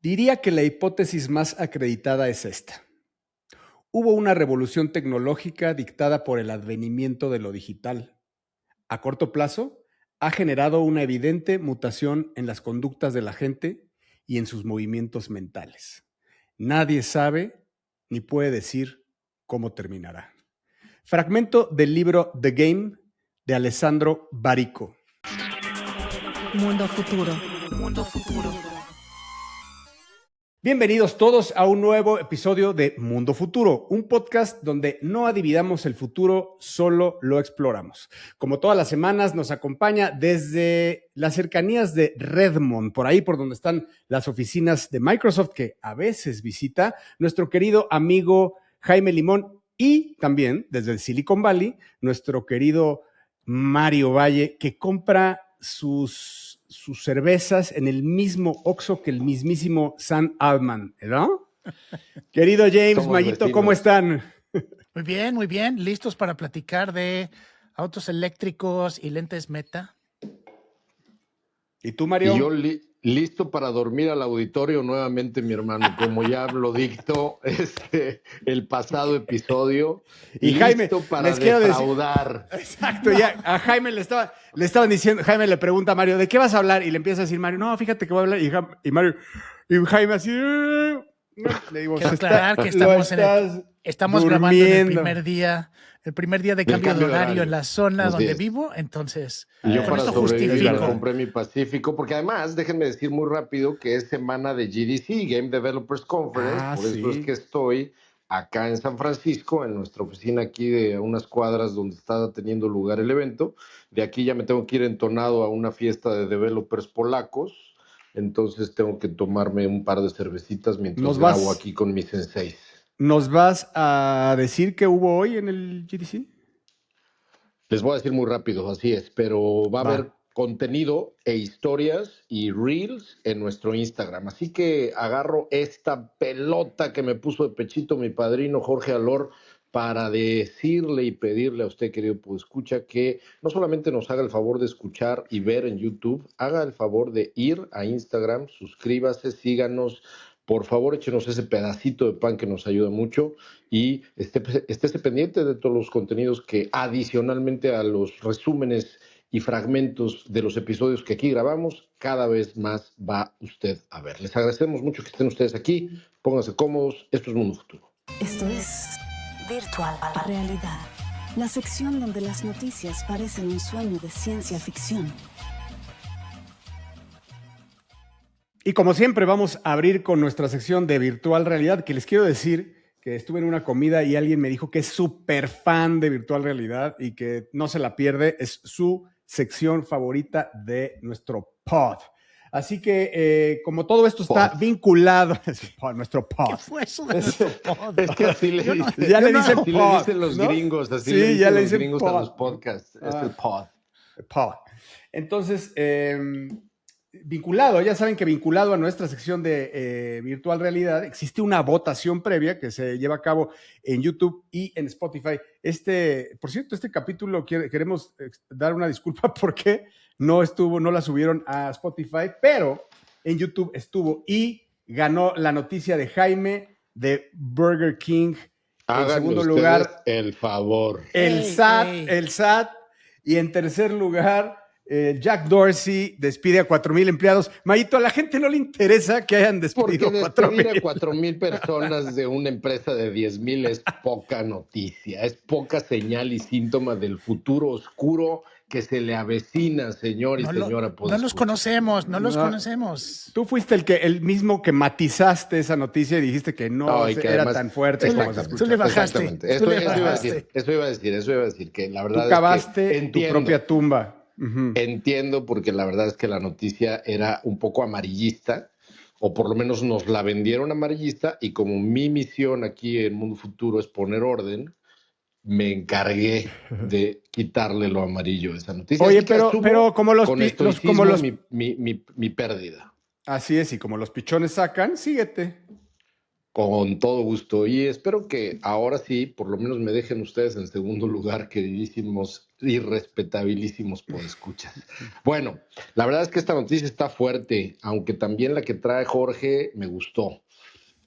Diría que la hipótesis más acreditada es esta. Hubo una revolución tecnológica dictada por el advenimiento de lo digital. A corto plazo, ha generado una evidente mutación en las conductas de la gente y en sus movimientos mentales. Nadie sabe ni puede decir cómo terminará. Fragmento del libro The Game de Alessandro Barico. Mundo futuro. Mundo futuro. Bienvenidos todos a un nuevo episodio de Mundo Futuro, un podcast donde no adivinamos el futuro, solo lo exploramos. Como todas las semanas nos acompaña desde las cercanías de Redmond, por ahí por donde están las oficinas de Microsoft que a veces visita, nuestro querido amigo Jaime Limón y también desde el Silicon Valley, nuestro querido Mario Valle que compra sus cervezas en el mismo Oxxo que el mismísimo Sam Altman, ¿no? Querido James, Somos Mayito, vecinos. ¿cómo están? Muy bien. Listos para platicar de autos eléctricos y lentes Meta. ¿Y tú, Mario? Y yo listo para dormir al auditorio nuevamente, mi hermano, como ya lo dictó el pasado episodio. Y Jaime, listo para les quiero decir- defraudar. Exacto, ya a Jaime le estaban diciendo, Jaime le pregunta a Mario, ¿de qué vas a hablar? Y le empieza a decir Mario, no, fíjate que voy a hablar. Y Mario, y Jaime así, le digo, Quiero "Se aclarar que lo estamos estás grabando en el durmiendo". primer día de Del cambio de cambio de horario horario. en la zona Así donde es. vivo, entonces Y yo con para eso sobrevivir justifico. compré mi Pacífico, porque además, déjenme decir muy rápido que es semana de GDC, Game Developers Conference, Ah, por eso sí. es que estoy acá en San Francisco, en nuestra oficina aquí de unas cuadras donde está teniendo lugar el evento. De aquí ya me tengo que ir entonado a una fiesta de developers polacos, entonces tengo que tomarme un par de cervecitas mientras Nos grabo vas- aquí con mis senseis. ¿Nos vas a decir qué hubo hoy en el GDC? Les voy a decir muy rápido, así es, pero va a Va. haber contenido e historias y reels en nuestro Instagram. Así que agarro esta pelota que me puso de pechito mi padrino Jorge Alor para decirle y pedirle a usted, querido escucha, que no solamente nos haga el favor de escuchar y ver en YouTube, haga el favor de ir a Instagram, suscríbase, síganos. Por favor, échenos ese pedacito de pan que nos ayuda mucho y estése pendiente de todos los contenidos que adicionalmente a los resúmenes y fragmentos de los episodios que aquí grabamos, cada vez más va usted a ver. Les agradecemos mucho que estén ustedes aquí, pónganse cómodos, esto es Mundo Futuro. Esto es Virtual. Realidad, la sección donde las noticias parecen un sueño de ciencia ficción. Y como siempre vamos a abrir con nuestra sección de Virtual Realidad, que les quiero decir que estuve en una comida y alguien me dijo que es súper fan de Virtual Realidad y que no se la pierde, es su sección favorita de nuestro pod. Así que como todo esto está Pod. vinculado a nuestro ¿Qué pod. fue eso de nuestro pod? Es que así le Yo no- dicen, Ya le yo no- dicen así le pod, dicen los ¿no? gringos, así Sí, le ya dicen le los dicen gringos pod. a los podcasts, es el pod. Pod. Entonces, vinculado, ya saben que vinculado a nuestra sección de Virtual Realidad, existe una votación previa que se lleva a cabo en YouTube y en Spotify. Por cierto, este capítulo queremos dar una disculpa porque no la subieron a Spotify, pero en YouTube estuvo y ganó la noticia de Jaime de Burger King. En Háganme segundo ustedes lugar, el favor. el Ey, SAT, ey. el SAT. Y en tercer lugar, Jack Dorsey despide a 4,000 empleados. Mayito, a la gente no le interesa que hayan Porque despedido despedir 4,000. a 4,000 personas de una empresa de 10,000 es poca noticia, es poca señal y síntoma del futuro oscuro que se le avecina, señor y No, señora. no los conocemos, no los No. conocemos. Tú fuiste el mismo que matizaste esa noticia y dijiste que no Ay, que era además- tan fuerte como se Exactamente. Tú le escucha. bajaste. Exactamente. Tú le Eso iba a bajaste. decir, que la Tú verdad cavaste es que tu entiendo, propia tumba. Ujú. entiendo porque la verdad es que la noticia era un poco amarillista, o por lo menos nos la vendieron amarillista, y como mi misión aquí en Mundo Futuro es poner orden, me encargué de quitarle lo amarillo a esa noticia. Oye, Así que asumo pero como los con pi- los- estoicismo como los- mi pérdida. Así es, y como los pichones sacan, síguete. Con todo gusto. Y espero que ahora sí, por lo menos me dejen ustedes en segundo lugar, queridísimos y respetabilísimos podescuchas. Bueno, la verdad es que esta noticia está fuerte, aunque también la que trae Jorge me gustó.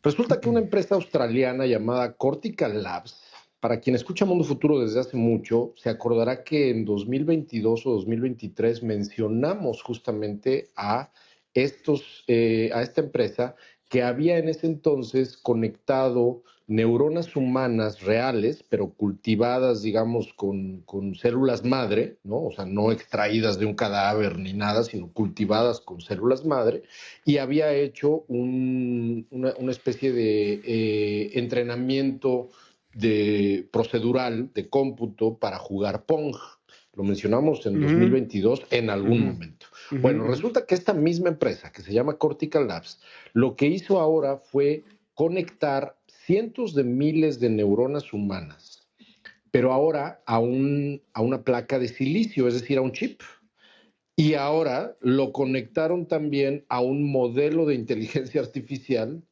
Resulta que una empresa australiana llamada Cortical Labs, para quien escucha Mundo Futuro desde hace mucho, se acordará que en 2022 o 2023 mencionamos justamente a esta empresa que había en ese entonces conectado neuronas humanas reales, pero cultivadas, digamos, con células madre, ¿no? O sea, no extraídas de un cadáver ni nada, sino cultivadas con células madre, y había hecho una especie de entrenamiento procedural de cómputo para jugar Pong. Lo mencionamos en 2022 en algún momento. Bueno, resulta que esta misma empresa, que se llama Cortical Labs, lo que hizo ahora fue conectar cientos de miles de neuronas humanas, pero ahora a una placa de silicio, es decir, a un chip. Y ahora lo conectaron también a un modelo de inteligencia artificial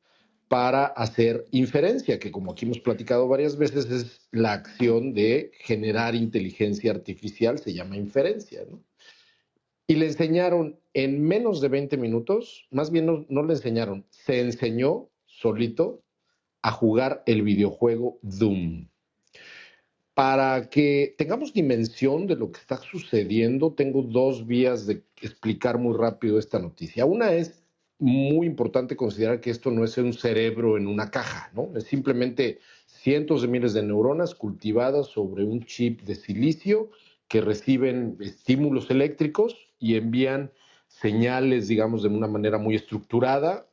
para hacer inferencia, que como aquí hemos platicado varias veces, es la acción de generar inteligencia artificial, se llama inferencia, ¿no? Y le enseñaron en menos de 20 minutos, más bien no le enseñaron, se enseñó solito a jugar el videojuego Doom. Para que tengamos dimensión de lo que está sucediendo, tengo dos vías de explicar muy rápido esta noticia. Una es muy importante considerar que esto no es un cerebro en una caja, ¿no? Es simplemente cientos de miles de neuronas cultivadas sobre un chip de silicio que reciben estímulos eléctricos y envían señales, digamos, de una manera muy estructurada,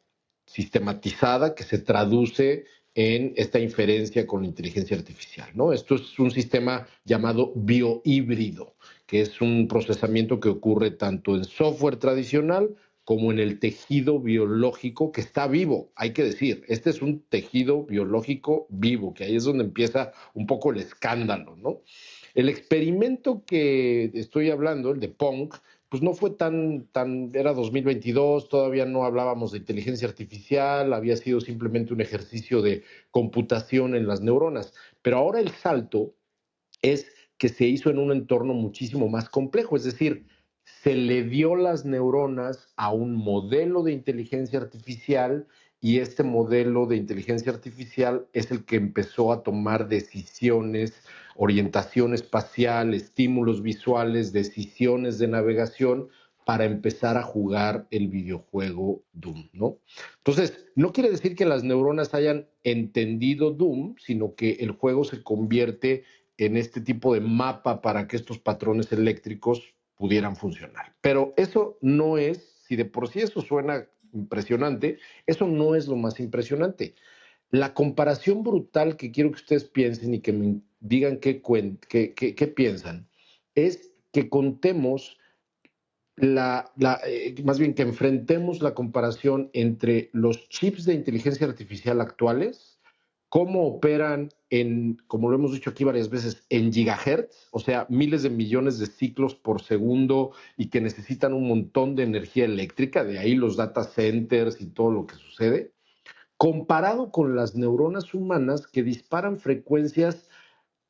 sistematizada, que se traduce en esta inferencia con la inteligencia artificial, ¿no? Esto es un sistema llamado biohíbrido, que es un procesamiento que ocurre tanto en software tradicional como en el tejido biológico que está vivo, hay que decir. Este es un tejido biológico vivo, que ahí es donde empieza un poco el escándalo, ¿no? El experimento que estoy hablando, el de Pong, pues no fue era 2022, todavía no hablábamos de inteligencia artificial, había sido simplemente un ejercicio de computación en las neuronas. Pero ahora el salto es que se hizo en un entorno muchísimo más complejo, es decir, se le dio las neuronas a un modelo de inteligencia artificial y este modelo de inteligencia artificial es el que empezó a tomar decisiones, orientación espacial, estímulos visuales, decisiones de navegación para empezar a jugar el videojuego Doom, ¿no? Entonces, no quiere decir que las neuronas hayan entendido Doom, sino que el juego se convierte en este tipo de mapa para que estos patrones eléctricos pudieran funcionar. Pero eso no es, si de por sí eso suena impresionante, eso no es lo más impresionante. La comparación brutal que quiero que ustedes piensen y que me digan qué piensan, es que contemos más bien que enfrentemos la comparación entre los chips de inteligencia artificial actuales, cómo operan como lo hemos dicho aquí varias veces, en gigahertz, o sea, miles de millones de ciclos por segundo y que necesitan un montón de energía eléctrica, de ahí los data centers y todo lo que sucede, comparado con las neuronas humanas que disparan frecuencias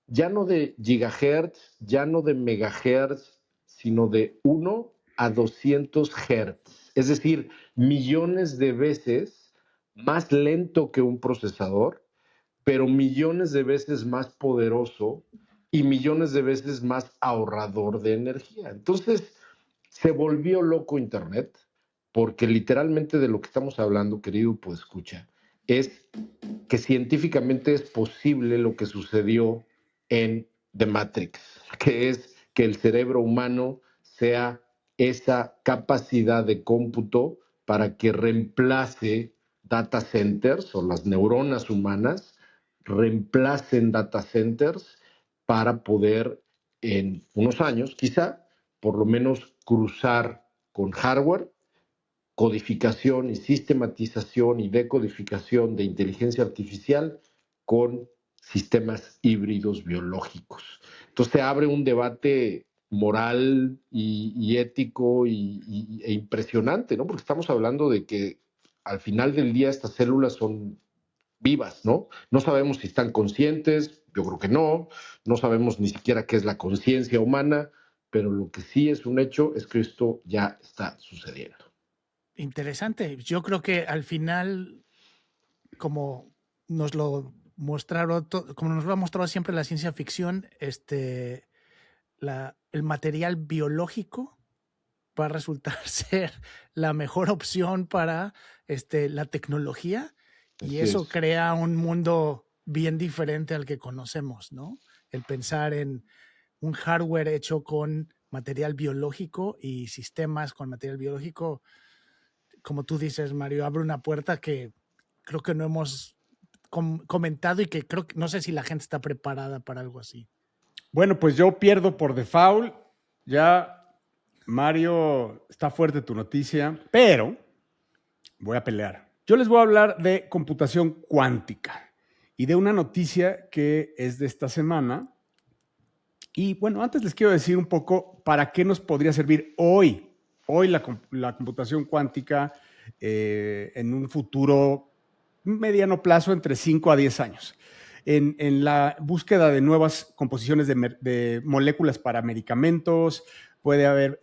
ya no de gigahertz, ya no de megahertz, sino de 1 a 200 Hz. Es decir, millones de veces más lento que un procesador, pero millones de veces más poderoso y millones de veces más ahorrador de energía. Entonces, se volvió loco Internet, porque literalmente de lo que estamos hablando, querido, pues escucha, es que científicamente es posible lo que sucedió en The Matrix, que es que el cerebro humano sea esa capacidad de cómputo para que reemplace data centers o las neuronas humanas, reemplacen data centers para poder en unos años, quizá, por lo menos cruzar con hardware, codificación y sistematización y decodificación de inteligencia artificial con sistemas híbridos biológicos. Entonces se abre un debate moral y ético e impresionante, ¿no? Porque estamos hablando de que al final del día estas células son vivas, ¿no? No sabemos si están conscientes, yo creo que no sabemos ni siquiera qué es la conciencia humana, pero lo que sí es un hecho es que esto ya está sucediendo. Interesante. Yo creo que al final, como nos lo mostraron, como nos lo ha mostrado siempre la ciencia ficción, el material biológico va a resultar ser la mejor opción para la tecnología, y eso crea un mundo bien diferente al que conocemos, ¿no? El pensar en un hardware hecho con material biológico y sistemas con material biológico, como tú dices, Mario, abre una puerta que creo que no hemos comentado y que creo que no sé si la gente está preparada para algo así. Bueno, pues yo pierdo por default. Ya, Mario, está fuerte tu noticia, pero voy a pelear. Yo les voy a hablar de computación cuántica y de una noticia que es de esta semana. Y bueno, antes les quiero decir un poco para qué nos podría servir hoy la computación cuántica en un futuro mediano plazo, entre 5 a 10 años. En la búsqueda de nuevas composiciones de moléculas para medicamentos, puede haber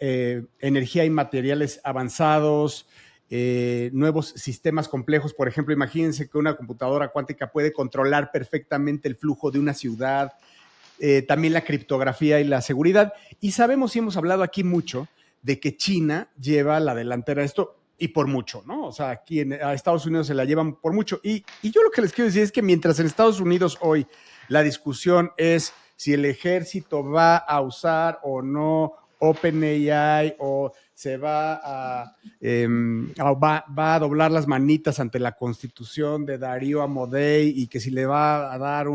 energía y materiales avanzados, nuevos sistemas complejos. Por ejemplo, imagínense que una computadora cuántica puede controlar perfectamente el flujo de una ciudad, también la criptografía y la seguridad. Y sabemos y hemos hablado aquí mucho de que China lleva la delantera de esto, y por mucho, ¿no? O sea, aquí a Estados Unidos se la llevan por mucho. Y yo lo que les quiero decir es que mientras en Estados Unidos hoy la discusión es si el ejército va a usar o no OpenAI, o se va a doblar las manitas ante la constitución de Darío Amodei, y que si le va a dar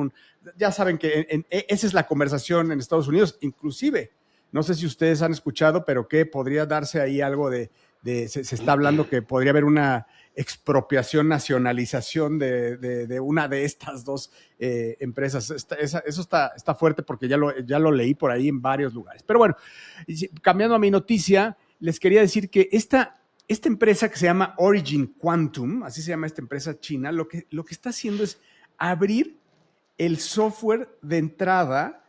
ya saben que esa es la conversación en Estados Unidos. Inclusive, no sé si ustedes han escuchado, pero que podría darse ahí algo se está hablando que podría haber una expropiación, nacionalización de una de estas dos empresas. Eso está fuerte, porque ya lo leí por ahí en varios lugares. Pero bueno, cambiando a mi noticia, les quería decir que esta empresa que se llama Origin Quantum, así se llama esta empresa china, lo que está haciendo es abrir el software de entrada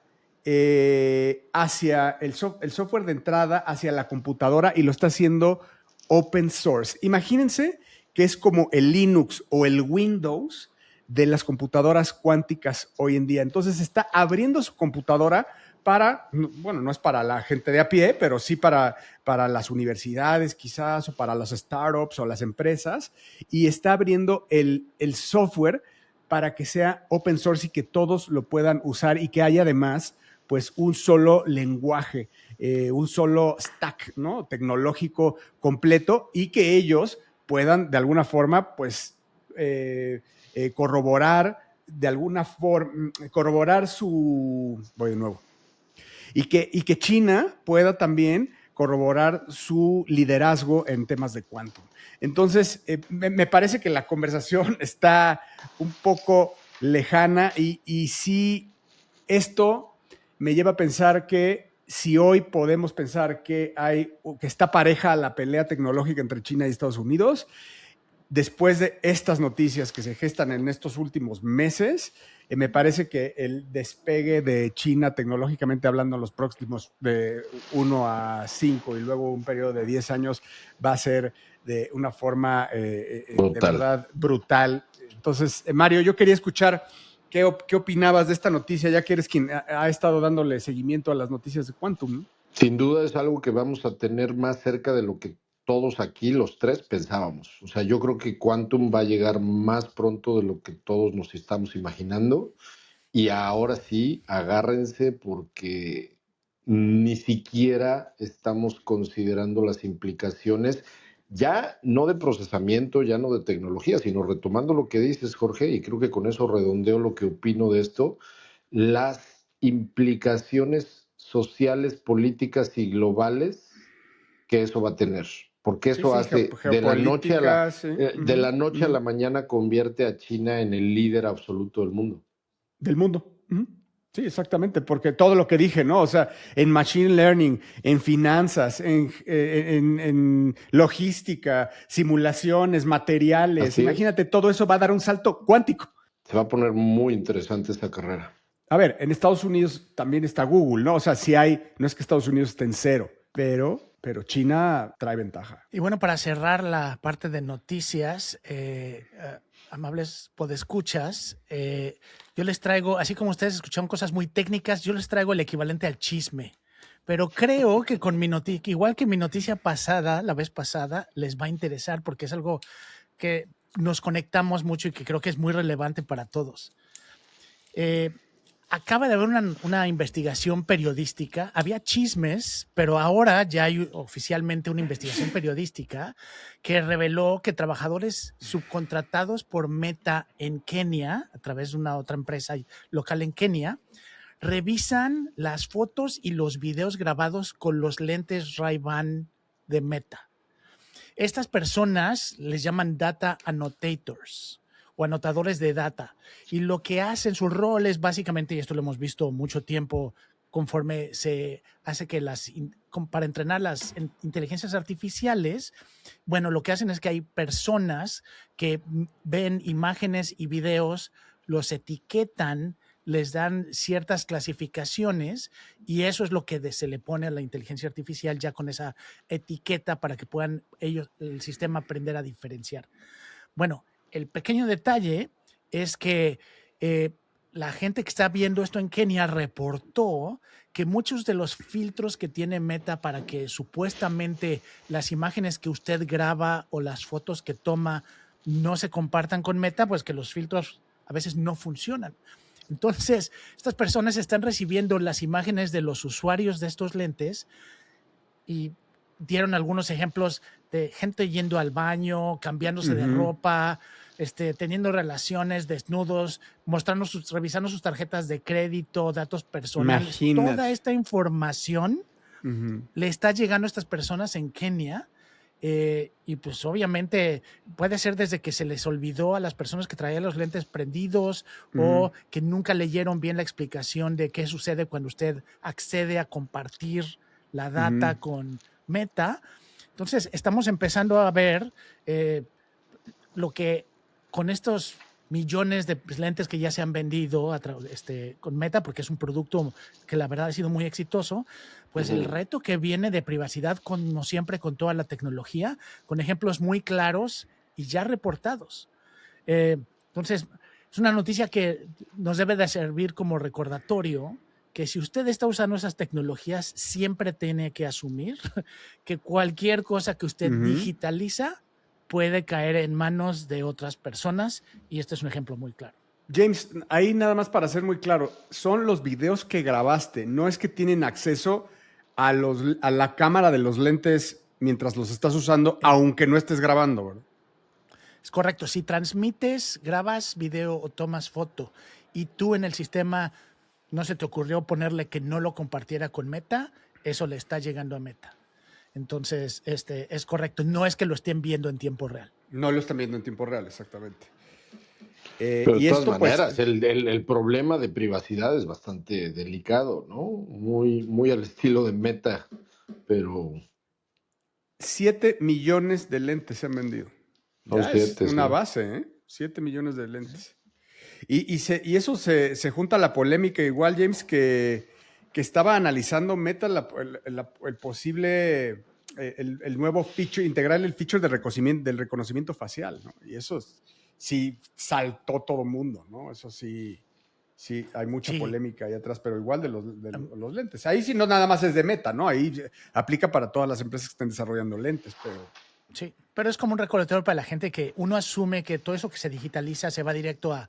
hacia el software de entrada hacia la computadora, y lo está haciendo open source. Imagínense que es como el Linux o el Windows de las computadoras cuánticas hoy en día. Entonces está abriendo su computadora para, bueno, no es para la gente de a pie, pero sí para las universidades quizás, o para las startups o las empresas, y está abriendo el software para que sea open source y que todos lo puedan usar, y que haya además pues un solo lenguaje, un solo stack, ¿no?, tecnológico completo, y que ellos puedan de alguna forma pues corroborar voy de nuevo, y que China pueda también corroborar su liderazgo en temas de quantum. Entonces, me parece que la conversación está un poco lejana, y sí, esto me lleva a pensar que si hoy podemos pensar que está pareja la pelea tecnológica entre China y Estados Unidos, después de estas noticias que se gestan en estos últimos meses, me parece que el despegue de China tecnológicamente hablando en los próximos de 1 a 5 y luego un periodo de 10 años va a ser de una forma de verdad brutal. Entonces, Mario, yo quería escuchar ¿qué opinabas de esta noticia, ya que eres quien ha estado dándole seguimiento a las noticias de Quantum, ¿no? Sin duda es algo que vamos a tener más cerca de lo que todos aquí, los tres, pensábamos. O sea, yo creo que Quantum va a llegar más pronto de lo que todos nos estamos imaginando. Y ahora sí, agárrense, porque ni siquiera estamos considerando las implicaciones, ya no de procesamiento, ya no de tecnología, sino retomando lo que dices, Jorge, y creo que con eso redondeo lo que opino de esto, las implicaciones sociales, políticas y globales que eso va a tener. Porque eso hace de la noche a la mañana, convierte a China en el líder absoluto del mundo. Del mundo. Sí, exactamente, porque todo lo que dije, ¿no? O sea, en machine learning, en finanzas, en logística, simulaciones, materiales, imagínate, todo eso va a dar un salto cuántico. Se va a poner muy interesante esta carrera. A ver, en Estados Unidos también está Google, ¿no? O sea, sí hay, no es que Estados Unidos esté en cero, pero China trae ventaja. Y bueno, para cerrar la parte de noticias, amables podescuchas, yo les traigo, así como ustedes escucharon cosas muy técnicas, yo les traigo el equivalente al chisme. Pero creo que con mi noticia, igual que mi noticia pasada, la vez pasada, les va a interesar porque es algo que nos conectamos mucho y que creo que es muy relevante para todos. Acaba de haber una investigación periodística. Había chismes, pero ahora ya hay oficialmente una investigación periodística que reveló que trabajadores subcontratados por Meta en Kenia, a través de una otra empresa local en Kenia, revisan las fotos y los videos grabados con los lentes Ray-Ban de Meta. Estas personas les llaman data annotators o anotadores de data. Y lo que hacen, su rol es básicamente, y esto lo hemos visto mucho tiempo conforme se hace que para entrenar las inteligencias artificiales, bueno, lo que hacen es que hay personas que ven imágenes y videos, los etiquetan, les dan ciertas clasificaciones y eso es lo que se le pone a la inteligencia artificial ya con esa etiqueta para que puedan el sistema aprender a diferenciar. Bueno, el pequeño detalle es que la gente que está viendo esto en Kenia reportó que muchos de los filtros que tiene Meta para que supuestamente las imágenes que usted graba o las fotos que toma no se compartan con Meta, pues que los filtros a veces no funcionan. Entonces, estas personas están recibiendo las imágenes de los usuarios de estos lentes y dieron algunos ejemplos de gente yendo al baño, cambiándose de ropa, teniendo relaciones, desnudos, revisando sus tarjetas de crédito, datos personales. Imagínate. Toda esta información le está llegando a estas personas en Kenia. Y pues obviamente puede ser desde que se les olvidó a las personas que traían los lentes prendidos o que nunca leyeron bien la explicación de qué sucede cuando usted accede a compartir la data con Meta. Entonces estamos empezando a ver lo que con estos millones de lentes que ya se han vendido con Meta, porque es un producto que la verdad ha sido muy exitoso, pues el reto que viene de privacidad, como siempre con toda la tecnología, con ejemplos muy claros y ya reportados. Entonces, es una noticia que nos debe de servir como recordatorio que si usted está usando esas tecnologías, siempre tiene que asumir que cualquier cosa que usted digitaliza puede caer en manos de otras personas, y este es un ejemplo muy claro. James, ahí nada más para ser muy claro, son los videos que grabaste, no es que tienen acceso a la cámara de los lentes mientras los estás usando, aunque no estés grabando, ¿verdad? Es correcto, si transmites, grabas video o tomas foto y tú en el sistema no se te ocurrió ponerle que no lo compartiera con Meta, eso le está llegando a Meta. Entonces, es correcto. No es que lo estén viendo en tiempo real. No lo están viendo en tiempo real, exactamente. Pero de todas maneras, el problema de privacidad es bastante delicado, ¿no? Muy, muy al estilo de Meta, pero... 7 millones de lentes se han vendido. Ya es una base, ¿eh? 7 millones de lentes. Y eso se junta a la polémica igual, James, que estaba analizando Meta el posible, el nuevo feature, integrar el feature del reconocimiento facial, ¿no? Y eso sí saltó todo el mundo, ¿no? Eso sí hay mucha polémica ahí atrás, pero igual de los lentes. Ahí sí no nada más es de Meta, ¿no? Ahí aplica para todas las empresas que estén desarrollando lentes, pero... Sí, pero es como un recordatorio para la gente que uno asume que todo eso que se digitaliza se va directo a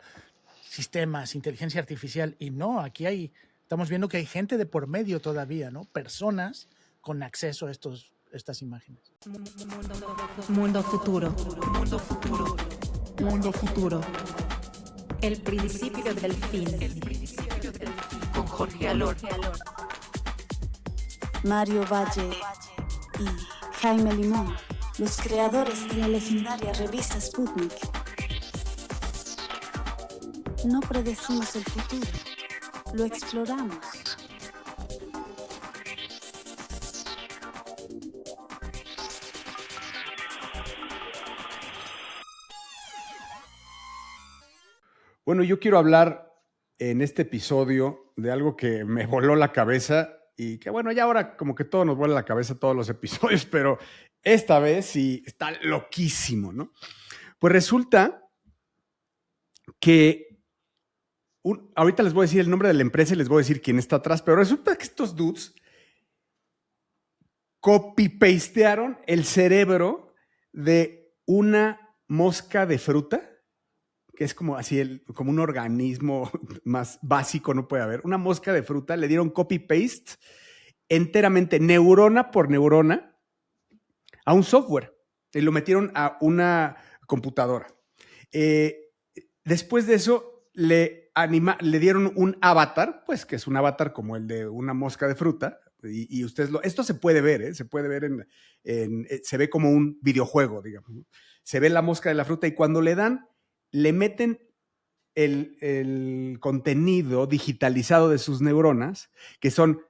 sistemas, inteligencia artificial, y no, aquí estamos viendo que hay gente de por medio todavía, ¿no? Personas con acceso a estas imágenes. Mundo futuro. Mundo futuro. Mundo futuro. El principio del fin. Con Jorge Alor. Mario Valle y Jaime Limón, los creadores de la legendaria revista Sputnik. No predecimos el futuro, lo exploramos. Bueno, yo quiero hablar en este episodio de algo que me voló la cabeza y que bueno, ya ahora como que todo nos vuela la cabeza todos los episodios, pero esta vez sí está loquísimo, ¿no? Pues resulta que ahorita les voy a decir el nombre de la empresa y les voy a decir quién está atrás, pero resulta que estos dudes copy-pastearon el cerebro de una mosca de fruta, que es como así, como un organismo más básico no puede haber. Una mosca de fruta, le dieron copy-paste enteramente, neurona por neurona, a un software y lo metieron a una computadora. Después de eso, le dieron un avatar, pues que es un avatar como el de una mosca de fruta, y ustedes esto se puede ver, se puede ver se ve como un videojuego, digamos, ¿no? Se ve la mosca de la fruta y cuando le meten el contenido digitalizado de sus neuronas, que son,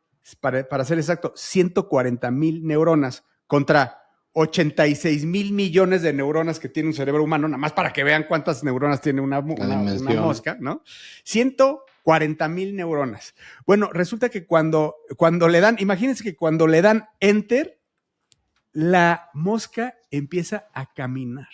para ser exacto, 140,000 neuronas contra 86,000 millones de neuronas que tiene un cerebro humano, nada más para que vean cuántas neuronas tiene una mosca, ¿no? 140,000 neuronas. Bueno, resulta que cuando le dan, imagínense que cuando le dan enter, la mosca empieza a caminar.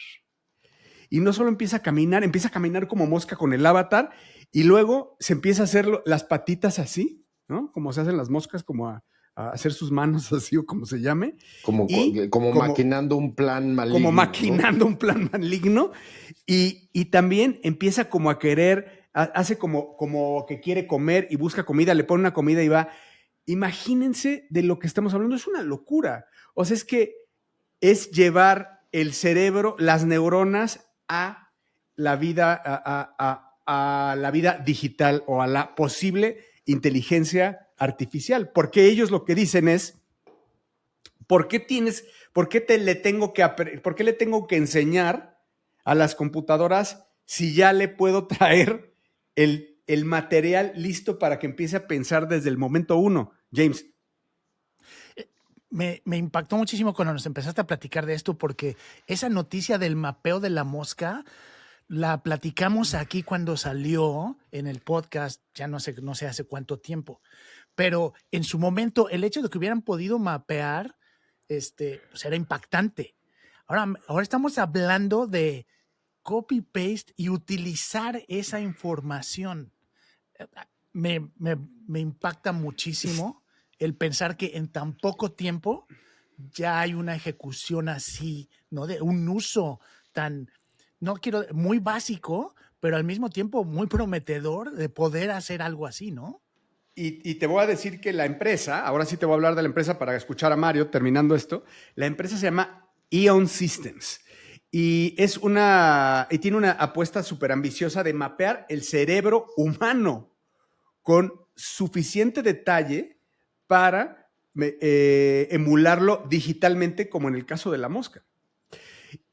Y no solo empieza a caminar como mosca con el avatar, y luego se empieza a hacer las patitas así, ¿no? Como se hacen las moscas, como a hacer sus manos así o como se llame. Como maquinando un plan maligno. Como maquinando, ¿no? Un plan maligno. Y también empieza como a querer, hace como que quiere comer y busca comida, le pone una comida y va. Imagínense de lo que estamos hablando, es una locura. O sea, es llevar el cerebro, las neuronas a la vida, a la vida digital o a la posible inteligencia artificial, porque ellos lo que dicen es, ¿por qué le tengo que enseñar a las computadoras si ya le puedo traer el material listo para que empiece a pensar desde el momento uno? James. Me impactó muchísimo cuando nos empezaste a platicar de esto, porque esa noticia del mapeo de la mosca la platicamos aquí cuando salió en el podcast, ya no sé hace cuánto tiempo, pero en su momento el hecho de que hubieran podido mapear pues era impactante. Ahora estamos hablando de copy-paste y utilizar esa información. Me impacta muchísimo el pensar que en tan poco tiempo ya hay una ejecución así, ¿no? De un uso tan, muy básico, pero al mismo tiempo muy prometedor de poder hacer algo así, ¿no? Y te voy a decir que la empresa, ahora sí te voy a hablar de la empresa para escuchar a Mario terminando esto, la empresa se llama Eon Systems y tiene una apuesta súper ambiciosa de mapear el cerebro humano con suficiente detalle para emularlo digitalmente, como en el caso de la mosca.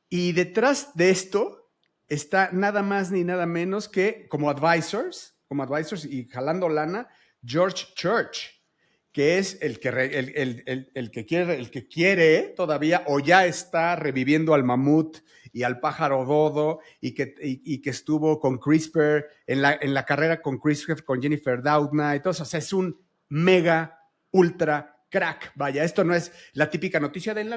Y detrás de esto está nada más ni nada menos que como advisors y jalando lana, George Church, que es el que quiere todavía o ya está reviviendo al mamut y al pájaro dodo y que estuvo con CRISPR en la carrera con CRISPR, con Jennifer Doudna y todo eso. O sea, es un mega, ultra crack. Vaya, esto no es la típica noticia de en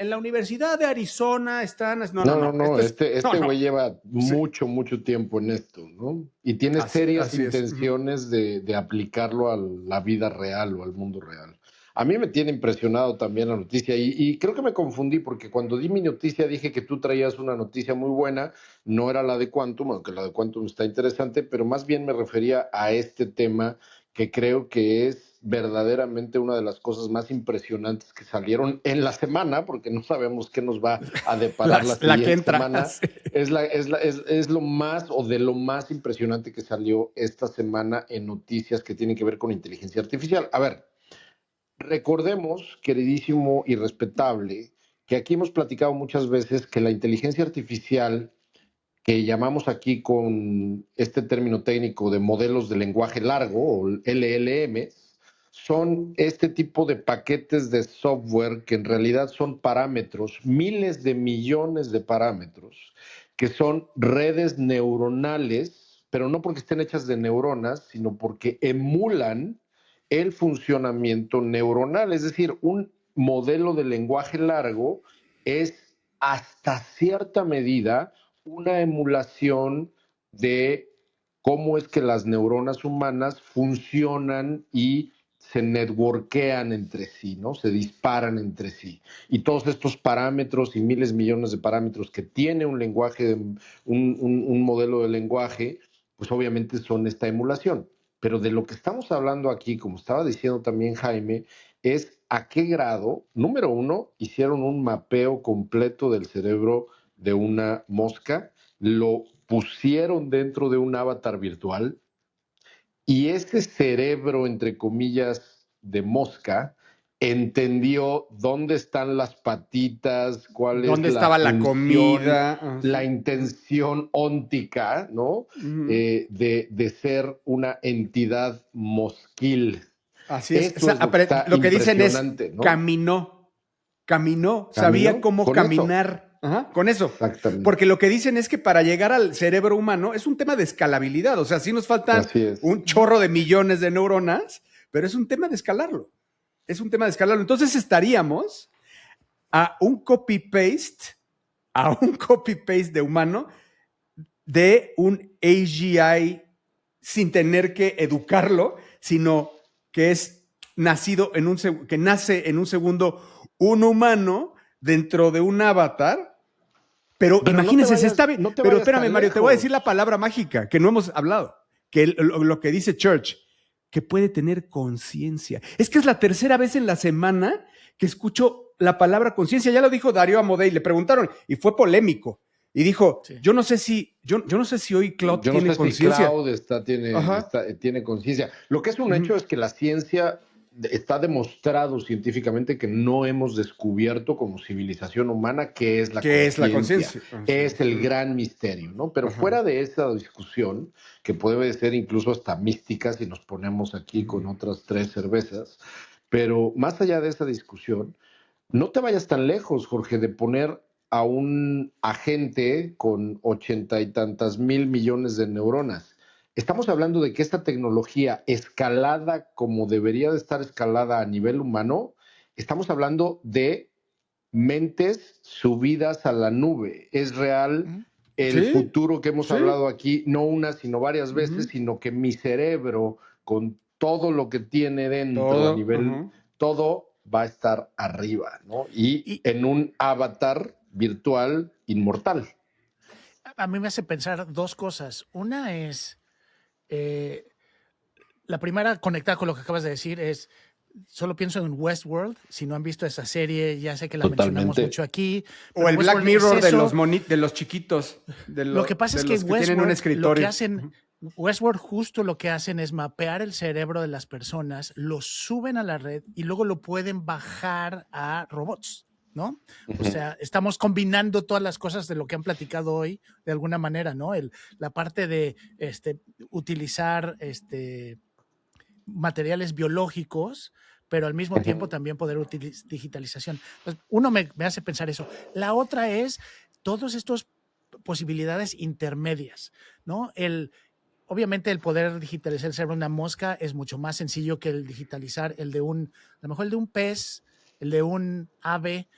la Universidad de Arizona están... No. Este güey lleva mucho tiempo en esto, ¿no? Y tiene serias intenciones de aplicarlo a la vida real o al mundo real. A mí me tiene impresionado también la noticia y creo que me confundí porque cuando di mi noticia dije que tú traías una noticia muy buena, no era la de Quantum, aunque la de Quantum está interesante, pero más bien me refería a este tema que creo que es verdaderamente una de las cosas más impresionantes que salieron en la semana, porque no sabemos qué nos va a deparar la siguiente semana. Sí. Es lo más o de lo más impresionante que salió esta semana en noticias que tienen que ver con inteligencia artificial. A ver, recordemos, queridísimo y respetable, que aquí hemos platicado muchas veces que la inteligencia artificial, que llamamos aquí con este término técnico de modelos de lenguaje largo o LLMs, son este tipo de paquetes de software que en realidad son parámetros, miles de millones de parámetros, que son redes neuronales pero no porque estén hechas de neuronas, sino porque emulan el funcionamiento neuronal. Es decir, un modelo de lenguaje largo es hasta cierta medida una emulación de cómo es que las neuronas humanas funcionan y se networkean entre sí, ¿no? Se disparan entre sí. Y todos estos parámetros y miles, millones de parámetros que tiene un lenguaje, un modelo de lenguaje, pues obviamente son esta emulación. Pero de lo que estamos hablando aquí, como estaba diciendo también Jaime, es a qué grado, número uno, hicieron un mapeo completo del cerebro de una mosca, lo pusieron dentro de un avatar virtual y ese cerebro, entre comillas, de mosca, entendió dónde están las patitas, cuál es ¿Dónde la estaba la función, comida? la intención óntica, ¿no? De ser una entidad mosquil. Así es. Eso es lo que está lo que dicen es impresionante, ¿no? caminó, sabía cómo con caminar. Ajá, con eso. Exactamente. Porque lo que dicen es que para llegar al cerebro humano es un tema de escalabilidad. O sea, sí nos faltan Así es. un chorro de millones de neuronas, pero es un tema de escalarlo. Es un tema de escalarlo. Entonces estaríamos a un copy-paste de humano de un AGI sin tener que educarlo, sino que es nacido que nace en un segundo un humano dentro de un avatar. Pero imagínense, se está bien. Pero espérame, Mario, te voy a decir la palabra mágica que no hemos hablado, que lo que dice Church, que puede tener conciencia. Es que es la tercera vez en la semana que escucho la palabra conciencia. Ya lo dijo Darío Amodei, le preguntaron y fue polémico. Y dijo, sí. yo no sé si hoy Claude tiene conciencia. Claude tiene conciencia. Lo que es un hecho es que la ciencia está demostrado científicamente que no hemos descubierto como civilización humana qué es la conciencia. Es el gran misterio, ¿no? Pero fuera de esa discusión, que puede ser incluso hasta mística si nos ponemos aquí con otras 3 cervezas, pero más allá de esa discusión, no te vayas tan lejos, Jorge, de poner a un agente con 80 y tantas mil millones de neuronas. Estamos hablando de que esta tecnología escalada como debería de estar escalada a nivel humano, estamos hablando de mentes subidas a la nube. Es real el futuro que hemos hablado aquí, no una, sino varias veces, sino que mi cerebro, con todo lo que tiene dentro a nivel, todo va a estar arriba, ¿no? Y en un avatar virtual inmortal. A mí me hace pensar 2 cosas. Una es... la primera, conectada con lo que acabas de decir, es solo pienso en Westworld. Si no han visto esa serie, ya sé que la mencionamos mucho aquí. O el Black Mirror de los chiquitos. Lo que pasa es que Westworld, lo que hacen, Westworld justo lo que hacen es mapear el cerebro de las personas, lo suben a la red y luego lo pueden bajar a robots, ¿no? O sea, estamos combinando todas las cosas de lo que han platicado hoy de alguna manera, ¿no? La parte de utilizar materiales biológicos, pero al mismo tiempo también poder utilizar digitalización. Entonces, uno me hace pensar eso. La otra es todas estas posibilidades intermedias, ¿no? Obviamente el poder digitalizar el cerebro de una mosca es mucho más sencillo que el digitalizar a lo mejor el de un pez, el de un ave,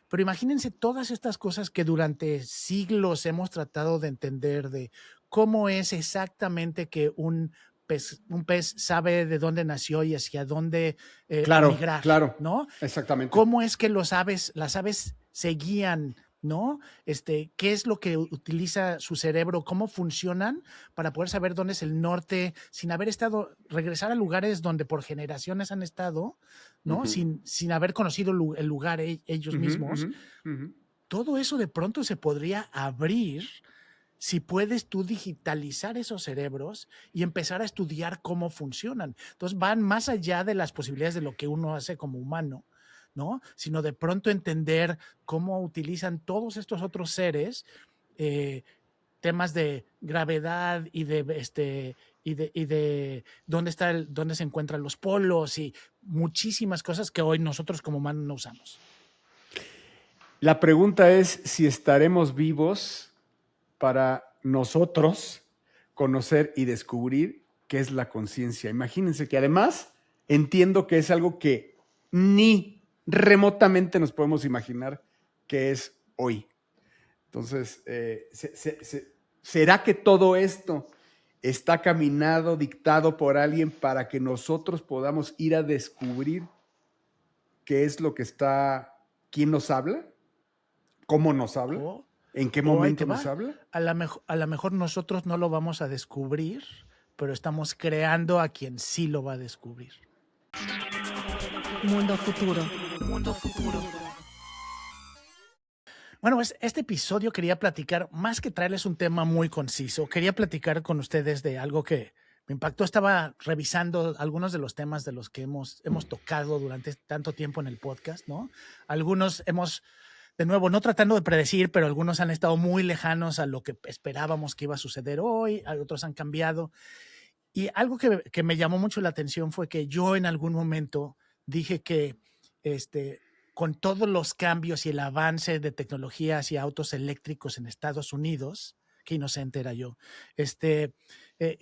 pero imagínense todas estas cosas que durante siglos hemos tratado de entender de cómo es exactamente que un pez sabe de dónde nació y hacia dónde migrar, ¿no? Exactamente. Cómo es que las aves se guían, ¿no? ¿Qué es lo que utiliza su cerebro? ¿Cómo funcionan para poder saber dónde es el norte sin haber regresar a lugares donde por generaciones han estado, ¿no? Sin haber conocido el lugar ellos mismos? Todo eso de pronto se podría abrir si puedes tú digitalizar esos cerebros y empezar a estudiar cómo funcionan. Entonces van más allá de las posibilidades de lo que uno hace como humano, ¿no? Sino de pronto entender cómo utilizan todos estos otros seres temas de gravedad y de dónde se encuentran los polos y muchísimas cosas que hoy nosotros como humanos no usamos. La pregunta es si estaremos vivos para nosotros conocer y descubrir qué es la conciencia. Imagínense que además entiendo que es algo que ni remotamente nos podemos imaginar que es hoy. Entonces, ¿será que todo esto está caminado, dictado por alguien para que nosotros podamos ir a descubrir qué es lo que está, quién nos habla, cómo nos habla, en qué momento nos habla? A lo mejor nosotros no lo vamos a descubrir, pero estamos creando a quien sí lo va a descubrir. Mundo futuro. Mundo futuro. Bueno, pues este episodio quería platicar, más que traerles un tema muy conciso, quería platicar con ustedes de algo que me impactó. Estaba revisando algunos de los temas de los que hemos tocado durante tanto tiempo en el podcast, ¿no? Algunos hemos, de nuevo, no tratando de predecir, pero algunos han estado muy lejanos a lo que esperábamos que iba a suceder hoy, otros han cambiado. Y algo que me llamó mucho la atención fue que yo en algún momento dije que con todos los cambios y el avance de tecnología hacia autos eléctricos en Estados Unidos, qué inocente era yo,